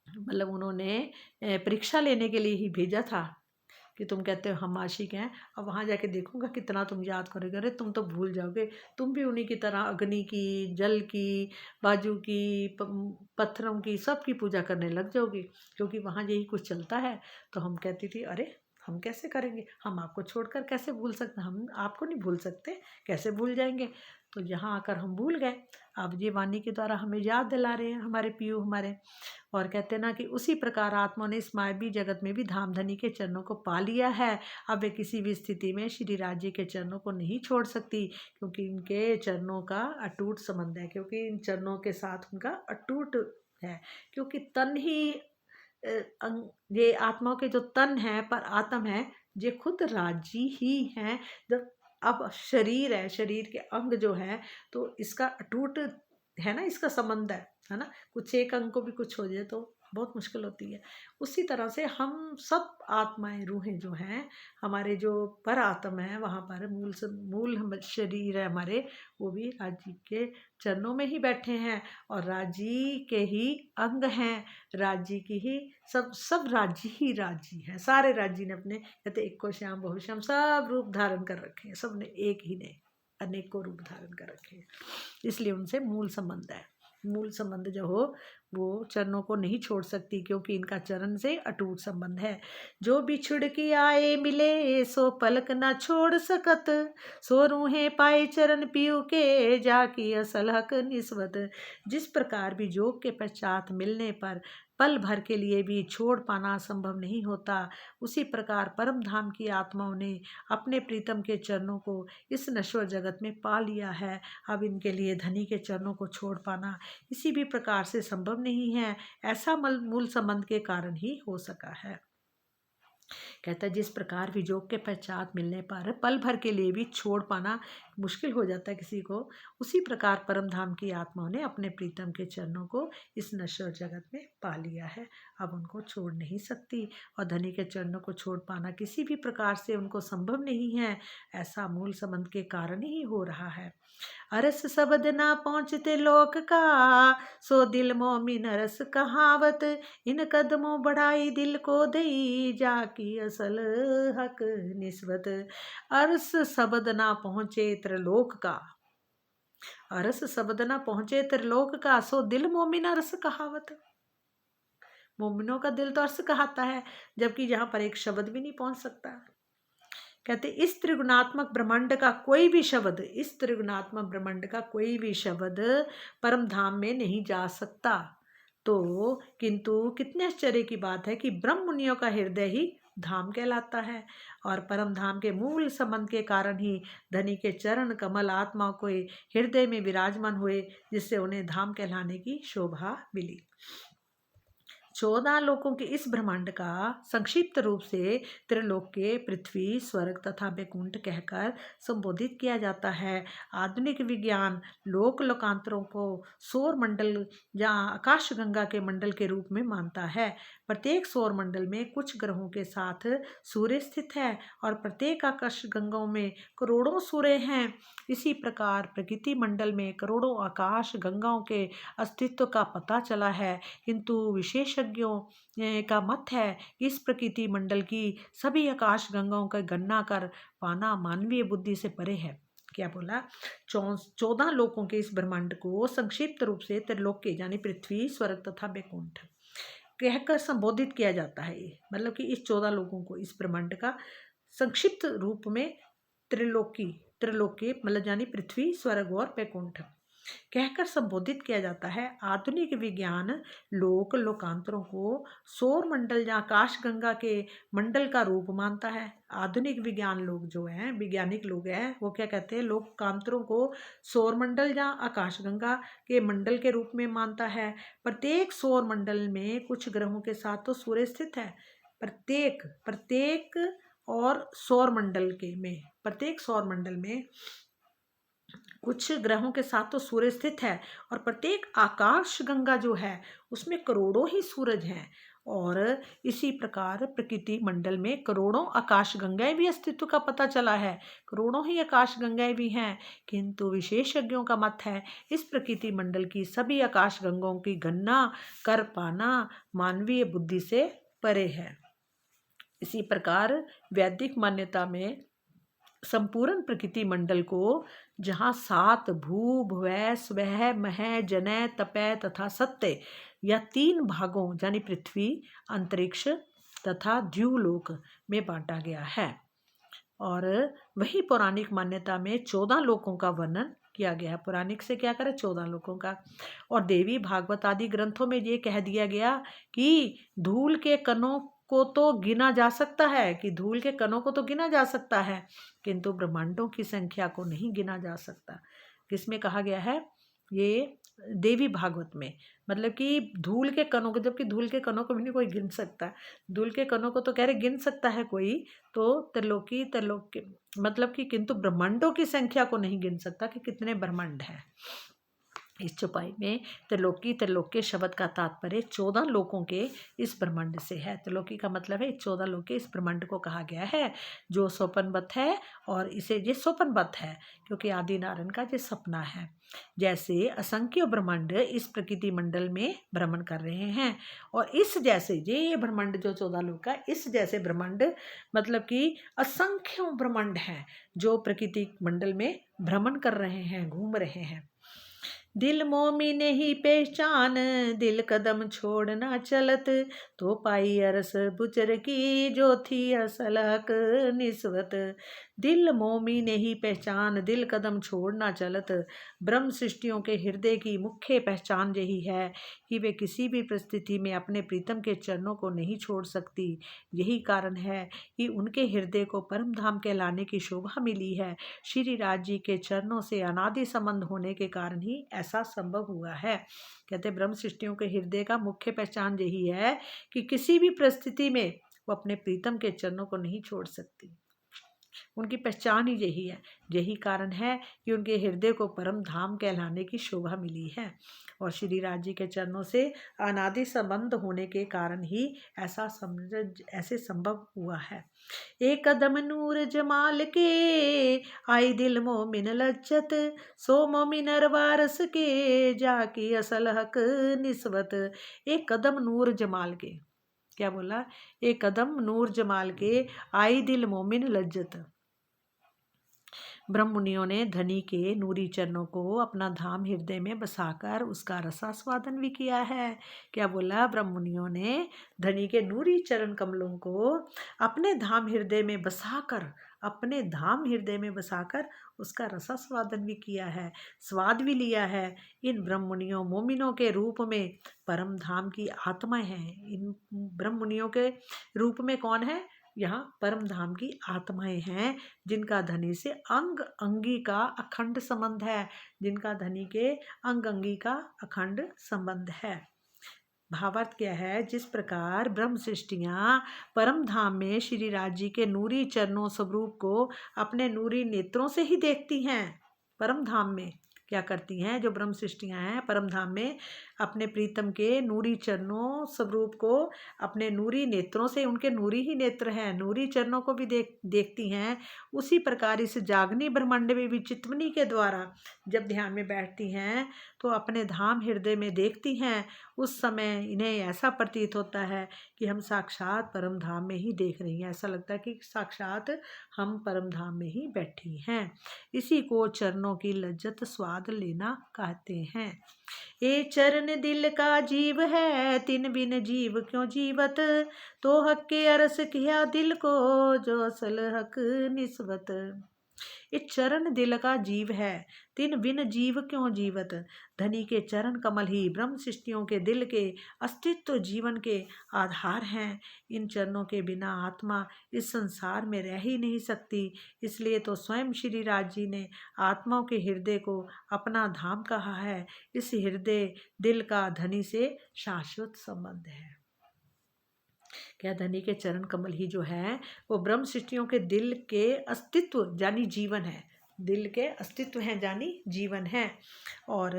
मतलब उन्होंने परीक्षा लेने के लिए ही भेजा था कि तुम कहते हो हम आशिक हैं, अब वहाँ जाके देखूंगा कितना तुम याद करोगे। अरे तुम तो भूल जाओगे, तुम भी उन्हीं की तरह अग्नि की, जल की, बाजू की, पत्थरों की, सबकी पूजा करने लग जाओगे, क्योंकि वहाँ यही कुछ चलता है। तो हम कहती थी अरे हम कैसे करेंगे, हम आपको छोड़कर कैसे भूल सकते, हम आपको नहीं भूल सकते, कैसे भूल जाएंगे। तो यहाँ आकर हम भूल गए। अब ये वाणी के द्वारा हमें याद दिला रहे हैं हमारे पीयू हमारे। और कहते हैं ना कि उसी प्रकार आत्मा ने इस मायावी जगत में भी धामधनी के चरणों को पा लिया है। अब वे किसी भी स्थिति में श्री राज्य के चरणों को नहीं छोड़ सकती, क्योंकि इनके चरणों का अटूट संबंध है, क्योंकि इन चरणों के साथ उनका अटूट है। क्योंकि तन ही ये आत्माओं के जो तन है पर आत्म है, ये खुद राजी ही हैं। जब अब शरीर है, शरीर के अंग जो है, तो इसका अटूट है ना, इसका संबंध है ना। कुछ एक अंग को भी कुछ हो जाए तो बहुत मुश्किल होती है। उसी तरह से हम सब आत्माएं, रूहें जो हैं, हमारे जो पर आत्म है, वहाँ पर मूल हम शरीर है हमारे, वो भी राजी के चरणों में ही बैठे हैं और राजी के ही अंग हैं, राजी की ही सब राजी ही राजी हैं। सारे राजी ने अपने कहते एक को श्याम बहु श्याम सब रूप धारण कर रखे हैं, सब ने एक ही ने अनेकों रूप धारण कर रखे हैं, इसलिए उनसे मूल संबंध है। मूल संबंध जो हो वो चरणों को नहीं छोड़ सकती, क्योंकि इनका चरण से अटूट संबंध है। जो बिछुड़ के आए मिले, सो पलक न छोड़ सकत, सो रूहे पाए चरण पीयू के, जाकी असल हक निस्बत। जिस प्रकार भी जोग के पश्चात मिलने पर पल भर के लिए भी छोड़ पाना संभव नहीं होता, उसी प्रकार परम धाम की आत्माओं ने अपने प्रीतम के चरणों को इस नश्वर जगत में पा लिया है। अब इनके लिए धनी के चरणों को छोड़ पाना किसी भी प्रकार से संभव नहीं है। ऐसा मूल संबंध के कारण ही हो सका है। कहता है जिस प्रकार विजोग के पश्चात मिलने पर पल भर के लिए भी छोड़ पाना मुश्किल हो जाता है किसी को, उसी प्रकार परम धाम की आत्माओं ने अपने प्रीतम के चरणों को इस नश्वर जगत में पा लिया है। अब उनको छोड़ नहीं सकती, और धनी के चरणों को छोड़ पाना किसी भी प्रकार से उनको संभव नहीं है। ऐसा मूल संबंध के कारण ही हो रहा है। अरस शब्द ना पहुँचते लोक का, सो दिल मोमिन अरस कहावत। इन कदमों बढ़ाई दिल को दई, जाकी असल हक निस्बत। अरस शब्द ना पहुँचे त्रिलोक का, अरस शब्द ना पहुँचे त्रिलोक का, सो दिल मोमिन अरस कहावत। मोमिनों का दिल तो अर्श कहाता है, जबकि यहाँ पर एक शब्द भी नहीं पहुँच सकता। कहते इस त्रिगुणात्मक ब्रह्मांड का कोई भी शब्द, इस त्रिगुणात्मक ब्रह्मांड का कोई भी शब्द परम धाम में नहीं जा सकता। तो किंतु कितने आश्चर्य की बात है कि ब्रह्म मुनियों का हृदय ही धाम कहलाता है, और परम धाम के मूल संबंध के कारण ही धनी के चरण कमल आत्माओं को हृदय में विराजमान हुए, जिससे उन्हें धाम कहलाने की शोभा मिली। 14 लोकों के इस ब्रह्मांड का संक्षिप्त रूप से त्रिलोक्य, पृथ्वी, स्वर्ग तथा वैकुंठ कहकर संबोधित किया जाता है। आधुनिक विज्ञान लोक लोकांतरों को सौर मंडल या आकाश गंगा के मंडल के रूप में मानता है। प्रत्येक सौर मंडल में कुछ ग्रहों के साथ सूर्य स्थित है, और प्रत्येक आकाश गंगाओं में करोड़ों सूर्य हैं। इसी प्रकार प्रकृति मंडल में करोड़ों आकाश गंगाओं के अस्तित्व का पता चला है, किंतु विशेषज्ञों का मत है कि इस प्रकृति मंडल की सभी आकाश गंगाओं का गणना कर पाना मानवीय बुद्धि से परे है। क्या बोला? 14 लोकों के इस ब्रह्मांड को संक्षिप्त रूप से त्रिलोक्य यानी पृथ्वी, स्वर्ग तथा वैकुंठ कहकर संबोधित किया जाता है। मतलब कि इस 14 लोकों को, इस ब्रह्मांड का संक्षिप्त रूप में त्रिलोकी मतलब यानी पृथ्वी, स्वर्ग और वैकुंठ कहकर संबोधित किया जाता है। आधुनिक विज्ञान लोक लोकांतरों को सौर मंडल या आकाश गंगा के मंडल का रूप मानता है। आधुनिक विज्ञान लोग जो हैं, वैज्ञानिक लोग हैं, वो क्या कहते हैं? लोकांतरों को सौर मंडल या आकाश गंगा के मंडल के रूप में मानता है। प्रत्येक सौर मंडल में कुछ ग्रहों के साथ तो सूर्य स्थित है। प्रत्येक और सौर मंडल प्रत्येक सौर मंडल में कुछ ग्रहों के साथ तो सूर्य स्थित है, और प्रत्येक आकाश गंगा जो है उसमें करोड़ों ही सूरज हैं। और इसी प्रकार प्रकृति मंडल में करोड़ों आकाश गंगाएं भी अस्तित्व का पता चला है, करोड़ों ही आकाश गंगाएं भी हैं। किंतु विशेषज्ञों का मत है इस प्रकृति मंडल की सभी आकाश गंगाओं की गणना कर पाना मानवीय बुद्धि से परे है। इसी प्रकार वैदिक मान्यता में संपूर्ण प्रकृति मंडल को, जहाँ 7 भू भुवै स्वः मह जनय तपय तथा सत्य या 3 भागों यानी पृथ्वी, अंतरिक्ष तथा द्यूलोक में बांटा गया है। और वही पौराणिक मान्यता में 14 लोकों का वर्णन किया गया है। पौराणिक से क्या करें? 14 लोकों का। और देवी भागवत आदि ग्रंथों में ये कह दिया गया कि धूल के कणों को तो गिना जा सकता है, किंतु ब्रह्मांडों की संख्या को नहीं गिना जा सकता। किसमें कहा गया है? ये देवी भागवत में। मतलब कि धूल के कणों को, जबकि धूल के कणों को भी नहीं कोई गिन सकता। धूल के कणों को तो कह रहे गिन सकता है कोई, तो त्रिलोकी मतलब कि, किंतु ब्रह्मांडों की संख्या को नहीं गिन सकता कि कितने ब्रह्मांड हैं। इस चौपाई में त्रिलोकी शब्द का तात्पर्य 14 लोकों के इस ब्रह्मांड से है। त्रिलोकी का मतलब है 14 लोक के इस ब्रह्मांड को कहा गया है, जो स्वप्नवत है। और इसे ये स्वप्नवत है क्योंकि आदि नारायण का ये सपना है। जैसे असंख्य ब्रह्मांड इस प्रकृति मंडल में भ्रमण कर रहे हैं, और इस जैसे ये ब्रह्मांड जो 14 लोक का, इस जैसे ब्रह्मांड मतलब कि असंख्य ब्रह्मांड हैं जो प्रकृति मंडल में भ्रमण कर रहे हैं, घूम रहे हैं। दिल मोमी ने ही पहचान, दिल कदम छोड़ना चलत, तो पाई अरस बुचर की जो थी असल हक निस्बत। दिल मोमी ने ही पहचान, दिल कदम छोड़ना चलत। ब्रह्म सृष्टियों के हृदय की मुख्य पहचान यही है कि वे किसी भी परिस्थिति में अपने प्रीतम के चरणों को नहीं छोड़ सकती। यही कारण है कि उनके हृदय को परम धाम कहलाने की शोभा मिली है। श्री राज जी के चरणों से अनादि संबंध होने के कारण ही ऐसा संभव हुआ है। कहते ब्रह्म सृष्टियों के हृदय का मुख्य पहचान यही है कि किसी भी परिस्थिति में वो अपने प्रीतम के चरणों को नहीं छोड़ सकती। उनकी पहचान ही यही है। यही कारण है कि उनके हृदय को परम धाम कहलाने की शोभा मिली है। और श्री राज जी के चरणों से अनादि संबंध होने के कारण ही ऐसे संभव हुआ है। एक कदम नूर जमाल के आई दिल मोमिन लज्जत, सो मोमिन वारस के जाकी असल हक निस्बत। एक कदम नूर जमाल के, क्या बोला? एक कदम नूर जमाल के आई दिल मोमिन लज्जत। ब्रह्म मुनियों ने धनी के नूरी चरणों को अपना धाम हृदय में बसाकर उसका रसास्वादन भी किया है। क्या बोला? ब्रह्म मुनियों ने धनी के नूरी चरण कमलों को अपने धाम हृदय में बसाकर, अपने धाम हृदय में बसाकर उसका रसास्वादन भी किया है, स्वाद भी लिया है। इन ब्रह्म मुनियों मोमिनों के रूप में परम धाम की आत्माएं हैं। इन ब्रह्म मुनियों के रूप में कौन है? यहाँ परम धाम की आत्माएं हैं, जिनका धनी से अंग अंगी का अखंड संबंध है, जिनका धनी के अंग अंगी का अखंड संबंध है। भावार्थ क्या है? जिस प्रकार ब्रह्म सृष्टियाँ परम धाम में श्री राज जी के नूरी चरणों स्वरूप को अपने नूरी नेत्रों से ही देखती हैं। परम धाम में क्या करती हैं? जो ब्रह्म सृष्टियाँ हैं परम धाम में अपने प्रीतम के नूरी चरणों स्वरूप को अपने नूरी नेत्रों से, उनके नूरी ही नेत्र हैं, नूरी चरणों को भी देखती हैं। उसी प्रकार इस जागनी ब्रह्मांड में भी चितवनी के द्वारा जब ध्यान में बैठती हैं तो अपने धाम हृदय में देखती हैं। उस समय इन्हें ऐसा प्रतीत होता है कि हम साक्षात परम धाम में ही देख रही हैं। ऐसा लगता है कि साक्षात हम परम धाम में ही बैठी हैं। इसी को चरणों की लज्जत स्वाद लेना कहते हैं। ये चरण दिल का जीव है, तिन बिन जीव क्यों जीवत, तो हक के अरस किया दिल को, जो असल हक निस्बत। ये चरण दिल का जीव है, तिन बिन जीव क्यों जीवत। धनी के चरण कमल ही ब्रह्म सृष्टियों के दिल के अस्तित्व जीवन के आधार हैं। इन चरणों के बिना आत्मा इस संसार में रह ही नहीं सकती। इसलिए तो स्वयं श्री राज जी ने आत्माओं के हृदय को अपना धाम कहा है। इस हृदय दिल का धनी से शाश्वत संबंध है। क्या? धनी के चरण कमल ही जो है वो ब्रह्म सृष्टियों के दिल के अस्तित्व यानी जीवन है। दिल के अस्तित्व हैं यानी जीवन है और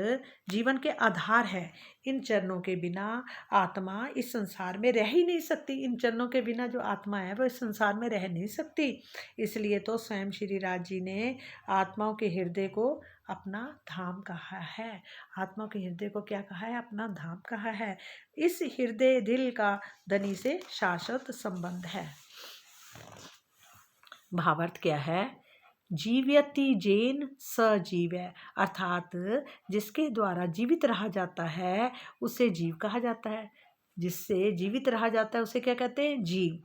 जीवन के आधार है। इन चरणों के बिना आत्मा इस संसार में रह ही नहीं सकती। इन चरणों के बिना जो आत्मा है वो इस संसार में रह नहीं सकती। इसलिए तो स्वयं श्री राज जी ने आत्माओं के हृदय को अपना धाम कहा है। आत्मा के हृदय को क्या कहा है? अपना धाम कहा है। इस हृदय दिल का धनी से शाश्वत संबंध है। भावार्थ क्या है? जीव्यति जेन सजीव है, अर्थात जिसके द्वारा जीवित रहा जाता है उसे जीव कहा जाता है। जिससे जीवित रहा जाता है उसे क्या कहते हैं? जीव।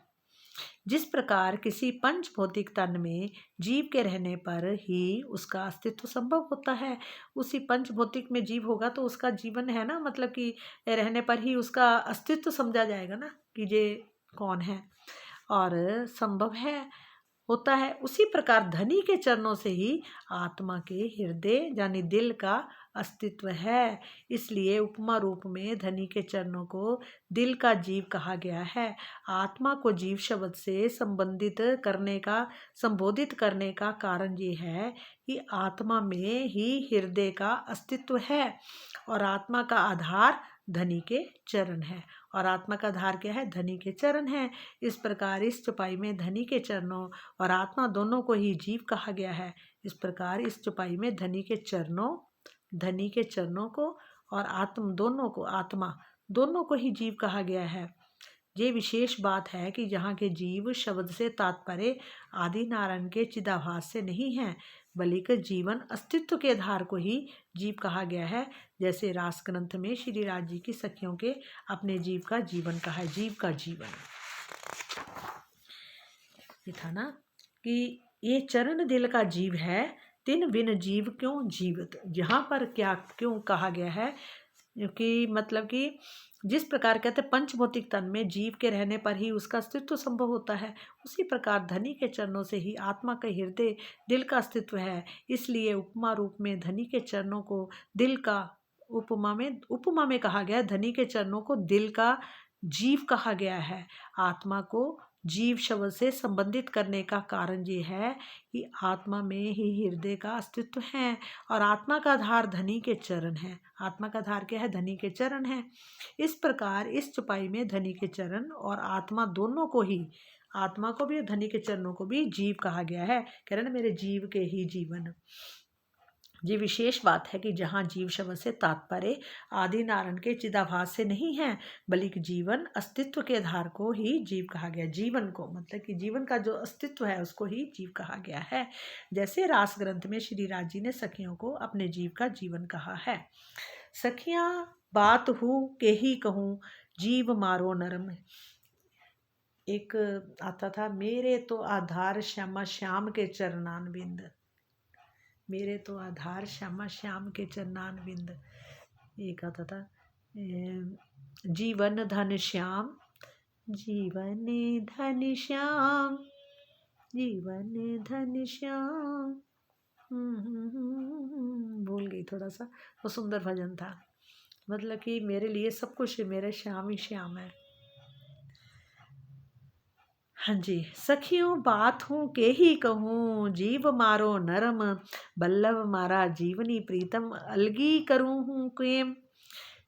जिस प्रकार किसी पंच भौतिक तन में जीव के रहने पर ही उसका अस्तित्व संभव होता है, उसी पंच भौतिक में जीव होगा तो उसका जीवन है ना, मतलब कि रहने पर ही उसका अस्तित्व समझा जाएगा ना कि ये कौन है और संभव है, होता है। उसी प्रकार धनी के चरणों से ही आत्मा के हृदय यानी दिल का अस्तित्व है। इसलिए उपमा रूप में धनी के चरणों को दिल का जीव कहा गया है। आत्मा को जीव शब्द से संबोधित करने का कारण ये है कि आत्मा में ही हृदय का अस्तित्व है और आत्मा का आधार धनी के चरण है। और आत्मा का आधार क्या है? धनी के चरण है। इस प्रकार इस चौपाई में धनी के चरणों और आत्मा दोनों को ही जीव कहा गया है। इस प्रकार इस चौपाई में धनी के चरणों को और आत्मा दोनों को ही जीव कहा गया है। ये विशेष बात है कि यहाँ के जीव शब्द से तात्पर्य आदि नारायण के चिदाभास से नहीं है, बल्कि जीवन अस्तित्व के आधार को ही जीव कहा गया है। जैसे रास ग्रंथ में श्री राज जी की सखियों के अपने जीव का जीवन कहा है, जीव का जीवन। ये था ना कि ये चरण दिल का जीव है, तिन बिन जीव क्यों जीवित। यहाँ पर क्या क्यों कहा गया है? क्योंकि मतलब कि जिस प्रकार कहते हैं पंचभौतिक तन में जीव के रहने पर ही उसका अस्तित्व संभव होता है, उसी प्रकार धनी के चरणों से ही आत्मा का हृदय दिल का अस्तित्व है। इसलिए उपमा रूप में धनी के चरणों को दिल का उपमा में कहा गया। धनी के चरणों को दिल का जीव कहा गया है। आत्मा को जीव शब्द से संबंधित करने का कारण ये है कि आत्मा में ही हृदय का अस्तित्व है और आत्मा का आधार धनी के चरण है। आत्मा का आधार क्या है? धनी के चरण है। इस प्रकार इस चौपाई में धनी के चरण और आत्मा दोनों को ही, आत्मा को भी और धनी के चरणों को भी जीव कहा गया है। कह रहे ना, मेरे जीव के ही जीवन। ये विशेष बात है कि जहाँ जीव शब्द से तात्पर्य आदि नारायण के चिदाभास से नहीं है, बल्कि जीवन अस्तित्व के आधार को ही जीव कहा गया। जीवन को मतलब कि जीवन का जो अस्तित्व है उसको ही जीव कहा गया है। जैसे रास ग्रंथ में श्री राज जी ने सखियों को अपने जीव का जीवन कहा है। सखियां बात हूँ के ही कहूँ, जीव मारो नरम। एक आता था, मेरे तो आधार श्यामा श्याम के चरणान बिंद, मेरे तो आधार श्यामा श्याम के चरणान बिंद। एक आता था, जीवन धन श्याम, जीवन धन श्याम, जीवन धन श्याम। भूल गई थोड़ा सा, वो सुंदर भजन था। मतलब कि मेरे लिए सब कुछ मेरे श्याम ही श्याम है। हाँ जी, सखियों बात हूँ के ही कहूँ, जीव मारो नरम, बल्लभ मारा जीवनी प्रीतम, अलगी करूँ हूँ केम,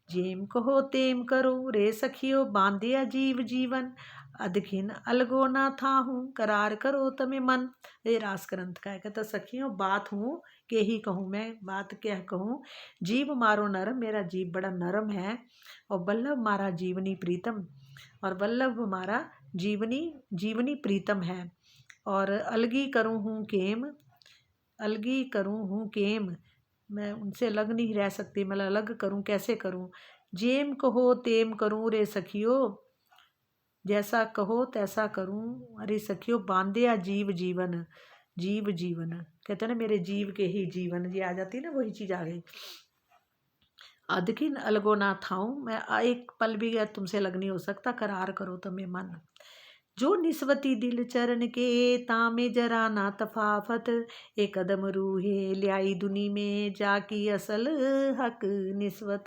जेम कहो तेम करो रे सखियो, बांधिया जीव जीवन, अधखिन अलगो ना था हूँ, करार करो तमे मन। ये रास ग्रंथ का है। कहता सखियों बात हूँ के ही कहूँ, मैं बात क्या कहूँ, जीव मारो नरम, मेरा जीव बड़ा नरम है, और बल्लभ मारा जीवनी प्रीतम, और वल्लभ हमारा जीवनी जीवनी प्रीतम है, और अलगी करूँ हूँ केम, अलगी करूँ हूँ केम, मैं उनसे अलग नहीं रह सकती, मतलब अलग करूँ कैसे करूँ। जेम कहो तेम करूँ रे सखियो, जैसा कहो तैसा करूँ, अरे सखियो बांधिया जीव जीवन, जीव जीवन कहते हैं ना, मेरे जीव के ही जीवन, ये आ जाती है ना, वही चीज़ आ गई। अधकिन अलगो ना थाऊं, मैं एक पल भी तुमसे अलग नहीं हो सकता, करार करो तुम्हें मन। जो निस्वती दिल चरण के तामे जरा ना तफाफत, एक कदम रूहे ल्याई दुनी में, जाकी असल हक निस्वत,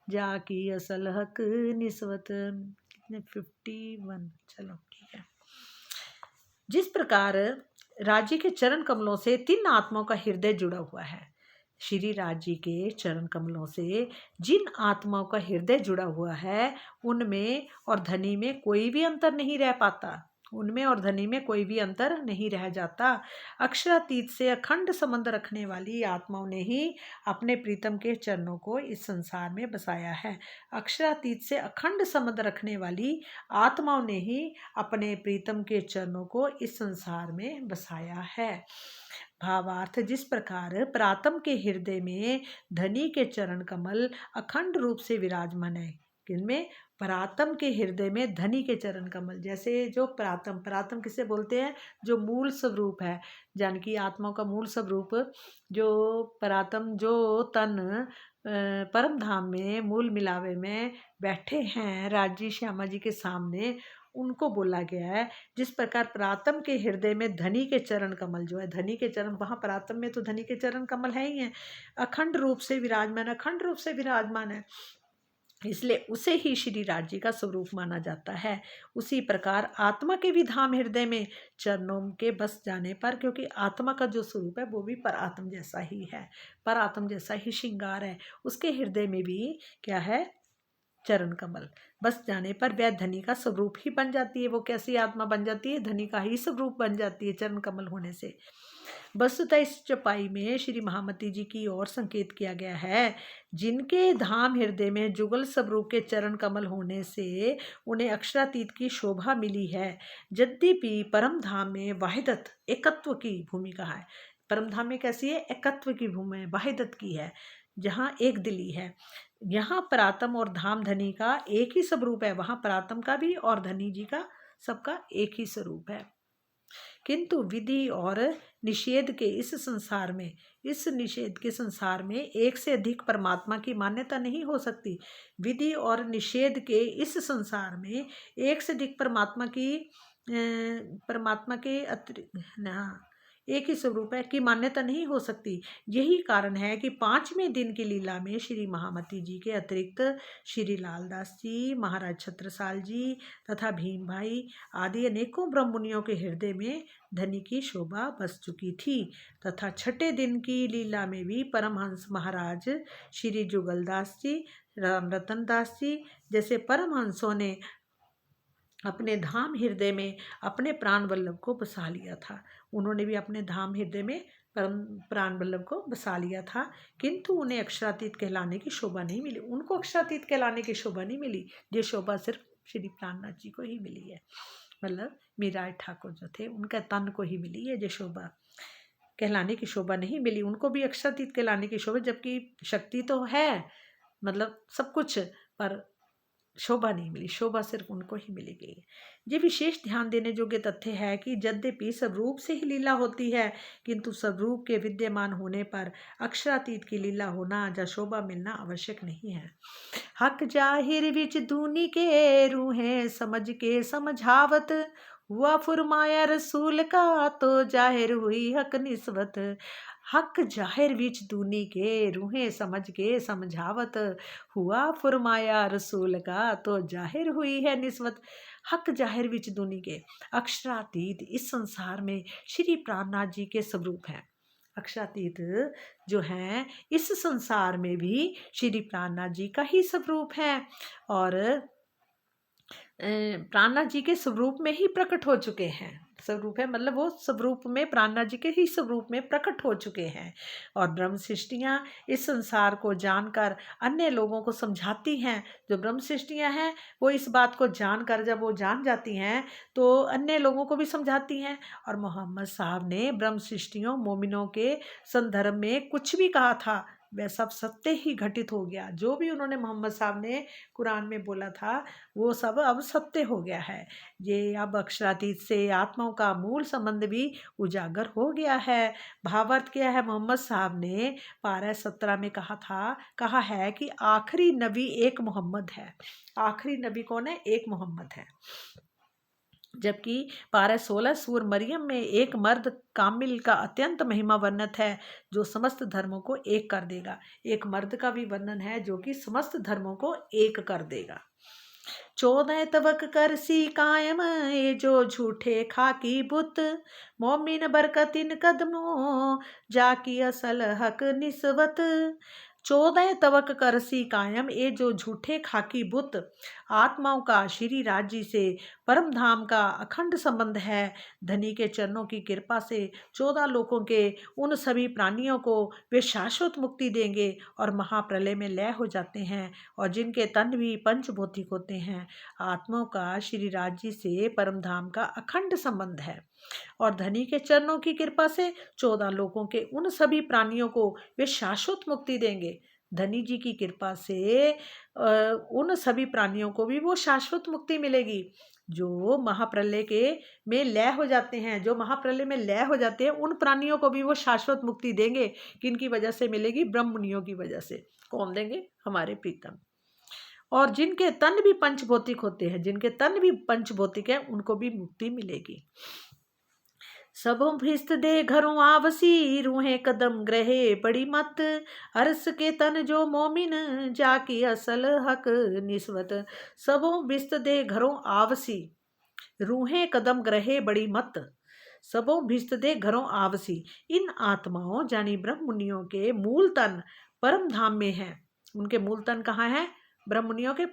जाकी असल हक निस्वत। कितने 51, चलो ठीक है। जिस प्रकार राज्य के चरण कमलों से 3 आत्माओं का हृदय जुड़ा हुआ है, श्री राज जी के चरण कमलों से जिन आत्माओं का हृदय जुड़ा हुआ है, उनमें और धनी में कोई भी अंतर नहीं रह पाता, उनमें और धनी में कोई भी अंतर नहीं रह जाता। अक्षरातीत से अखंड संबंध रखने वाली आत्माओं ने ही अपने प्रीतम के चरणों को इस संसार में बसाया है। अक्षरातीत से अखंड संबंध रखने वाली आत्माओं ने ही अपने प्रीतम के चरणों को इस संसार में बसाया है। भावार्थ, जिस प्रकार प्रातम के हृदय में धनी के चरण कमल अखंड रूप से विराजमान है, किनमें? प्रातम के हृदय में धनी के चरण कमल। जैसे जो प्रातम, प्रातम किसे बोलते हैं? जो मूल स्वरूप है, जानकी आत्माओं का मूल स्वरूप, जो प्रातम, जो तन परम धाम में मूल मिलावे में बैठे हैं राजी श्यामा जी के सामने, उनको बोला गया है। जिस प्रकार प्रातम के हृदय में धनी के चरण कमल जो है, धनी के चरण, वहाँ प्रातम में तो धनी के चरण कमल है ही है, अखंड रूप से विराजमान, अखंड रूप से विराजमान है, इसलिए उसे ही श्री राज जी का स्वरूप माना जाता है। उसी प्रकार आत्मा के भी धाम हृदय में चरणों के बस जाने पर, क्योंकि आत्मा का जो स्वरूप है वो भी पर आत्म जैसा ही है, पर आत्म जैसा ही श्रृंगार है, उसके हृदय में भी क्या है? चरण कमल। बस जाने पर वह धनी का स्वरूप ही बन जाती है। वो कैसी आत्मा बन जाती है? धनी का ही स्वरूप बन जाती है चरण कमल होने से। वस्तुतः इस चौपाई में श्री महामती जी की ओर संकेत किया गया है, जिनके धाम हृदय में जुगल स्वरूप के चरण कमल होने से उन्हें अक्षरातीत की शोभा मिली है। यद्यपि परम धाम में वाहिदत, एकत्व की भूमिका है। परम धाम में कैसी है? एकत्व की भूमि है, वाहिदत की है, जहाँ एक दिली है। यहाँ प्रातम और धाम धनी का एक ही स्वरूप है, वहाँ प्रातम का भी और धनी जी का सबका एक ही स्वरूप है। किंतु विधि और निषेध के इस संसार में, इस निषेध के संसार में एक से अधिक परमात्मा की मान्यता नहीं हो सकती। विधि और निषेध के इस संसार में एक से अधिक परमात्मा की, परमात्मा के एक ही स्वरूप है की मान्यता नहीं हो सकती। यही कारण है कि 5वें दिन की लीला में श्री महामती जी के अतिरिक्त श्री लालदास जी, महाराज छत्रसाल जी तथा भीम भाई आदि अनेकों ब्रह्म मुनियों के हृदय में धनी की शोभा बस चुकी थी। तथा छठे दिन की लीला में भी परमहंस महाराज श्री जुगलदास जी, राम रतन दास जी जैसे परमहंसों ने अपने धाम हृदय में अपने प्राण वल्लभ को बसा लिया था। उन्होंने भी अपने धाम हृदय में परम प्राण वल्लभ को बसा लिया था, किंतु उन्हें अक्षरातीत कहलाने की शोभा नहीं मिली। उनको अक्षरातीत कहलाने की शोभा नहीं मिली। ये शोभा सिर्फ श्री प्राणनाथ जी को ही मिली है। मतलब मीराज ठाकुर जो थे उनका तन को ही मिली है ये शोभा, कहलाने की शोभा नहीं मिली। उनको भी अक्षरातीत कहलाने की शोभा, जबकि शक्ति तो है, मतलब सब कुछ, पर शोभा नहीं मिली। शोभा सिर्फ उनको ही मिली गई है। ये विशेष ध्यान देने योग्य तथ्य है कि यद्यपि स्वरूप से ही लीला होती है, किंतु स्वरूप के विद्यमान होने पर अक्षरातीत की लीला होना या शोभा मिलना आवश्यक नहीं है। हक जाहिर विच दूनी के रूहें समझ के समझावत, हुआ फुरमाया रसूल का तो जाहिर हुई हक निस्बत। हक जाहिर विच दूनी के रूहें समझ के समझावत, हुआ फुरमाया रसूल का तो जाहिर हुई है निस्बत। हक जाहिर विच दूनी के, अक्षरातीत इस संसार में श्री प्राणनाथ जी के स्वरूप हैं। अक्षरातीत जो हैं इस संसार में भी श्री प्राणनाथ जी का ही स्वरूप है और प्राणनाथ जी के स्वरूप में ही प्रकट हो चुके हैं। स्वरूप है मतलब वो स्वरूप में प्राणनाथ जी के ही स्वरूप में प्रकट हो चुके हैं। और ब्रह्म सृष्टियाँ इस संसार को जानकर अन्य लोगों को समझाती हैं। जो ब्रह्म सृष्टियाँ हैं वो इस बात को जानकर जब वो जान जाती हैं तो अन्य लोगों को भी समझाती हैं। और मोहम्मद साहब ने ब्रह्म सृष्टियों मोमिनों के संदर्भ में कुछ भी कहा था वह सब सत्य ही घटित हो गया। जो भी उन्होंने मोहम्मद साहब ने कुरान में बोला था वो सब अब सत्य हो गया है। ये अब अक्षरातीत से आत्माओं का मूल संबंध भी उजागर हो गया है। भावार्थ क्या है, मोहम्मद साहब ने पारा 17 में कहा है कि आखिरी नबी एक मोहम्मद है। आखिरी नबी कौन है? एक मोहम्मद है। जबकि पारा 16 सूर मरियम में एक मर्द कामिल का अत्यंत महिमा वर्णित है जो समस्त धर्मों को एक कर देगा। एक मर्द का भी वर्णन है जो कि समस्त धर्मों को एक कर देगा। 14 तवक कर सी कायम ये जो झूठे खाकी बुत, मोमिन बरकतिन कदमों जाकी असल हक निस्बत। 14 तवक करसी कायम ये जो झूठे खाकी बुत, आत्माओं का श्री राज्य से परम धाम का अखंड संबंध है। धनी के चरणों की कृपा से 14 लोकों के उन सभी प्राणियों को वे शाश्वत मुक्ति देंगे और महाप्रलय में लय हो जाते हैं, और जिनके तन भी पंचभौतिक होते हैं। आत्माओं का श्री राज्य से परम धाम का अखंड संबंध है और धनी के चरणों की कृपा से 14 लोकों के उन सभी प्राणियों को वे शाश्वत मुक्ति देंगे। धनी जी की कृपा से उन सभी प्राणियों को भी वो शाश्वत मुक्ति मिलेगी जो महाप्रलय के में लय हो जाते हैं। जो महाप्रलय में लय हो जाते हैं उन प्राणियों को भी वो शाश्वत मुक्ति देंगे। किनकी वजह से मिलेगी? ब्रह्म मुनियों की वजह से। कौन देंगे? हमारे प्रीतम। और जिनके तन भी पंचभौतिक होते हैं, जिनके तन भी पंचभौतिक है, उनको भी मुक्ति मिलेगी। सबों भिस्त दे घरों आवसी, रूहें कदम ग्रहे बड़ी मत, अरस के तन जो मोमिन जाकी असल हक निस्बत। सबों भिस्त दे घरों आवसी, रूहें कदम ग्रहे बड़ी मत, सबों भिस्त दे घरों आवसी। इन आत्माओं यानी ब्रह्म मुनियों के मूल तन परम धाम में है। उनके मूल तन कहाँ है? ब्रह्म मुनियों के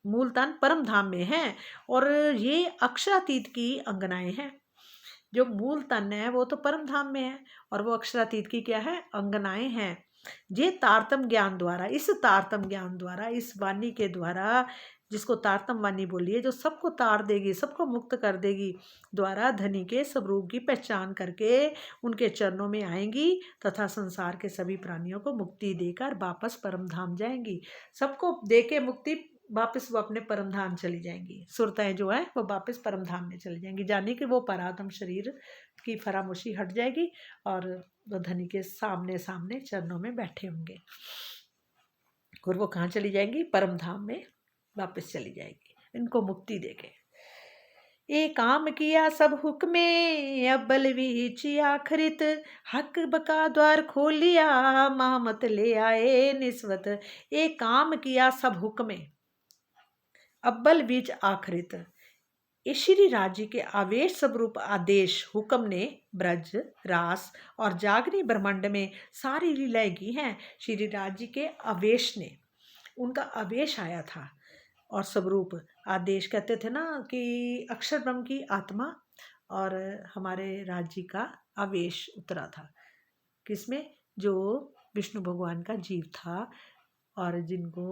मूल तन परम धाम में है और ये अक्षरातीत की अंगनाएं हैं। जो मूल तन है वो तो परम धाम में है और वो अक्षरातीत की क्या है? अंगनाएं हैं। ये तारतम ज्ञान द्वारा, इस तारतम ज्ञान द्वारा, इस वाणी के द्वारा, जिसको तारतम वाणी बोलिए, जो सबको तार देगी, सबको मुक्त कर देगी, द्वारा धनी के स्वरूप की पहचान करके उनके चरणों में आएंगी तथा संसार के सभी प्राणियों को मुक्ति देकर वापस परम धाम जाएंगी। सबको देके मुक्ति वापस वो अपने परम धाम चली जाएंगी। सुरताएं जो है वो वापस परम धाम में चली जाएंगी, जाने कि वो परात्म शरीर की फरामोशी हट जाएगी और वो धनी के सामने सामने चरणों में बैठे होंगे और वो कहाँ चली जाएंगी? परम धाम में वापस चली जाएगी, इनको मुक्ति देके। ए काम किया सब हुक्मे, अव्वल बीच आखिरित, हक बका द्वार खोलिया, मामत ले आए निस्वत। ए काम किया सब हुक्मे, अव्वल बीच आखिरित, ये श्री राज्य के आवेश स्वरूप आदेश हुक्म ने ब्रज रास और जागनी ब्रह्मांड में सारी लीलाएं की हैं। श्री राज्य के आवेश ने, उनका आवेश आया था, और स्वरूप आदेश कहते थे ना कि अक्षर ब्रह्म की आत्मा और हमारे राज्य का आवेश उतरा था किसमें, जो विष्णु भगवान का जीव था और जिनको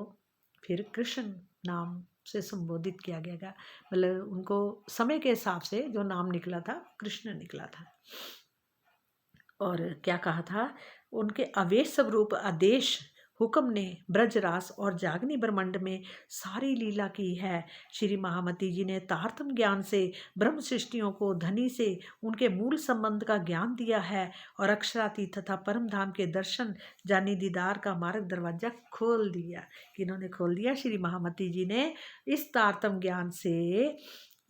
फिर कृष्ण नाम से संबोधित किया गया, मतलब उनको समय के हिसाब से जो नाम निकला था कृष्ण निकला था। और क्या कहा था, उनके आवेश स्वरूप आदेश हुक्म ने ब्रजरास और जागनी ब्रह्मांड में सारी लीला की है। श्री महामती जी ने तारतम ज्ञान से ब्रह्म सृष्टियों को धनी से उनके मूल संबंध का ज्ञान दिया है, और अक्षरातीत तथा परम धाम के दर्शन जानी दीदार का मार्ग दरवाजा खोल दिया। किन्होंने खोल दिया? श्री महामती जी ने इस तारतम ज्ञान से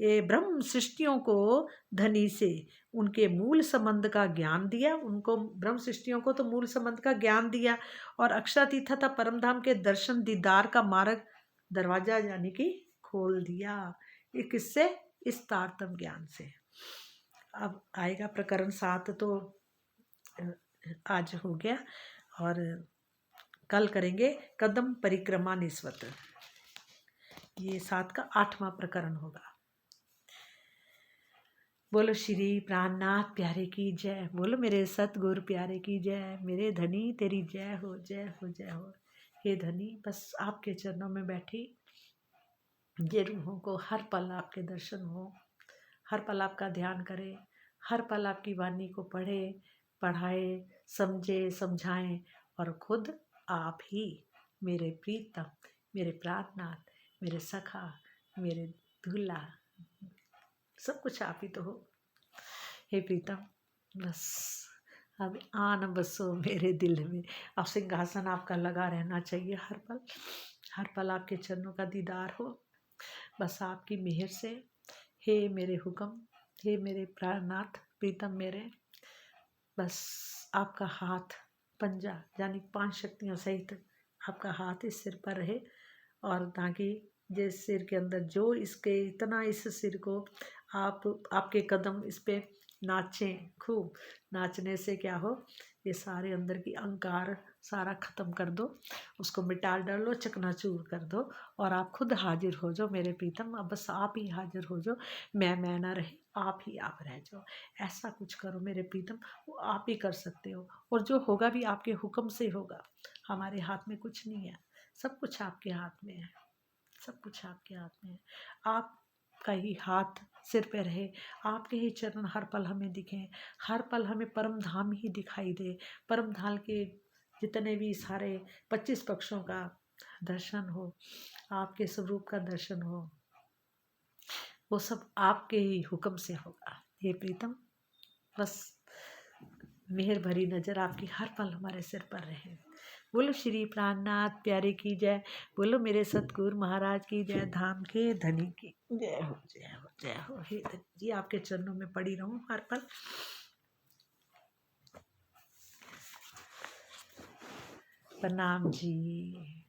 ये ब्रह्म सृष्टियों को धनी से उनके मूल संबंध का ज्ञान दिया, उनको ब्रह्म सृष्टियों को तो मूल संबंध का ज्ञान दिया, और अक्षरातीत तथा परमधाम के दर्शन दीदार का मार्ग दरवाजा यानी कि खोल दिया। ये किससे? इस तारतम ज्ञान से। अब आएगा प्रकरण 7, तो आज हो गया, और कल करेंगे कदम परिक्रमा निस्वत। ये 7 का 8वां प्रकरण होगा। बोलो श्री प्राणनाथ प्यारे की जय, बोलो मेरे सतगुरु प्यारे की जय, मेरे धनी तेरी जय हो, जय हो, जय हो। हे धनी, बस आपके चरणों में बैठी ये रूहों को हर पल आपके दर्शन हो, हर पल आपका ध्यान करे, हर पल आपकी वाणी को पढ़े, पढ़ाए, समझे, समझाएं, और खुद आप ही मेरे प्रीतम, मेरे प्राणनाथ, मेरे सखा, मेरे दूल्हा, सब कुछ आप ही तो हो। हे प्रीतम, बस अब आन बसो मेरे दिल में, अब सिंहासन आपका लगा रहना चाहिए हर पल आपके चरणों का दीदार हो, बस आपकी मेहर से। हे मेरे हुक्म, हे मेरे प्राणनाथ प्रीतम मेरे, बस आपका हाथ पंजा यानी 5 शक्तियों सहित आपका हाथ इस सिर पर रहे, और ताकि जिस सिर के अंदर जो इसके इतना इस सिर को आपके कदम इस पे नाचें, खूब नाचने से क्या हो, ये सारे अंदर की अहंकार सारा ख़त्म कर दो, उसको मिटा डालो, चकनाचूर कर दो, और आप खुद हाजिर हो जाओ मेरे प्रीतम। अब बस आप ही हाजिर हो जाओ, मैं ना रहे, आप ही आप रह जाओ। ऐसा कुछ करो मेरे प्रीतम, वो आप ही कर सकते हो, और जो होगा भी आपके हुक्म से होगा। हमारे हाथ में कुछ नहीं है, सब कुछ आपके हाथ में है, सब कुछ आपके हाथ में है। आपका ही हाथ सिर पे रहे, आपके ही चरण हर पल हमें दिखें, हर पल हमें परम धाम ही दिखाई दे, परम धाम के जितने भी सारे 25 पक्षों का दर्शन हो, आपके स्वरूप का दर्शन हो, वो सब आपके ही हुक्म से होगा। हे प्रीतम, बस मेहर भरी नज़र आपकी हर पल हमारे सिर पर रहे। बोलो श्री प्राणनाथ प्यारे की जय, बोलो मेरे सतगुरु महाराज की जय, धाम के धनी की जय हो, जय हो, जय हो। हे धनी जी, आपके चरणों में पड़ी रहूं हर पल। प्रणाम जी।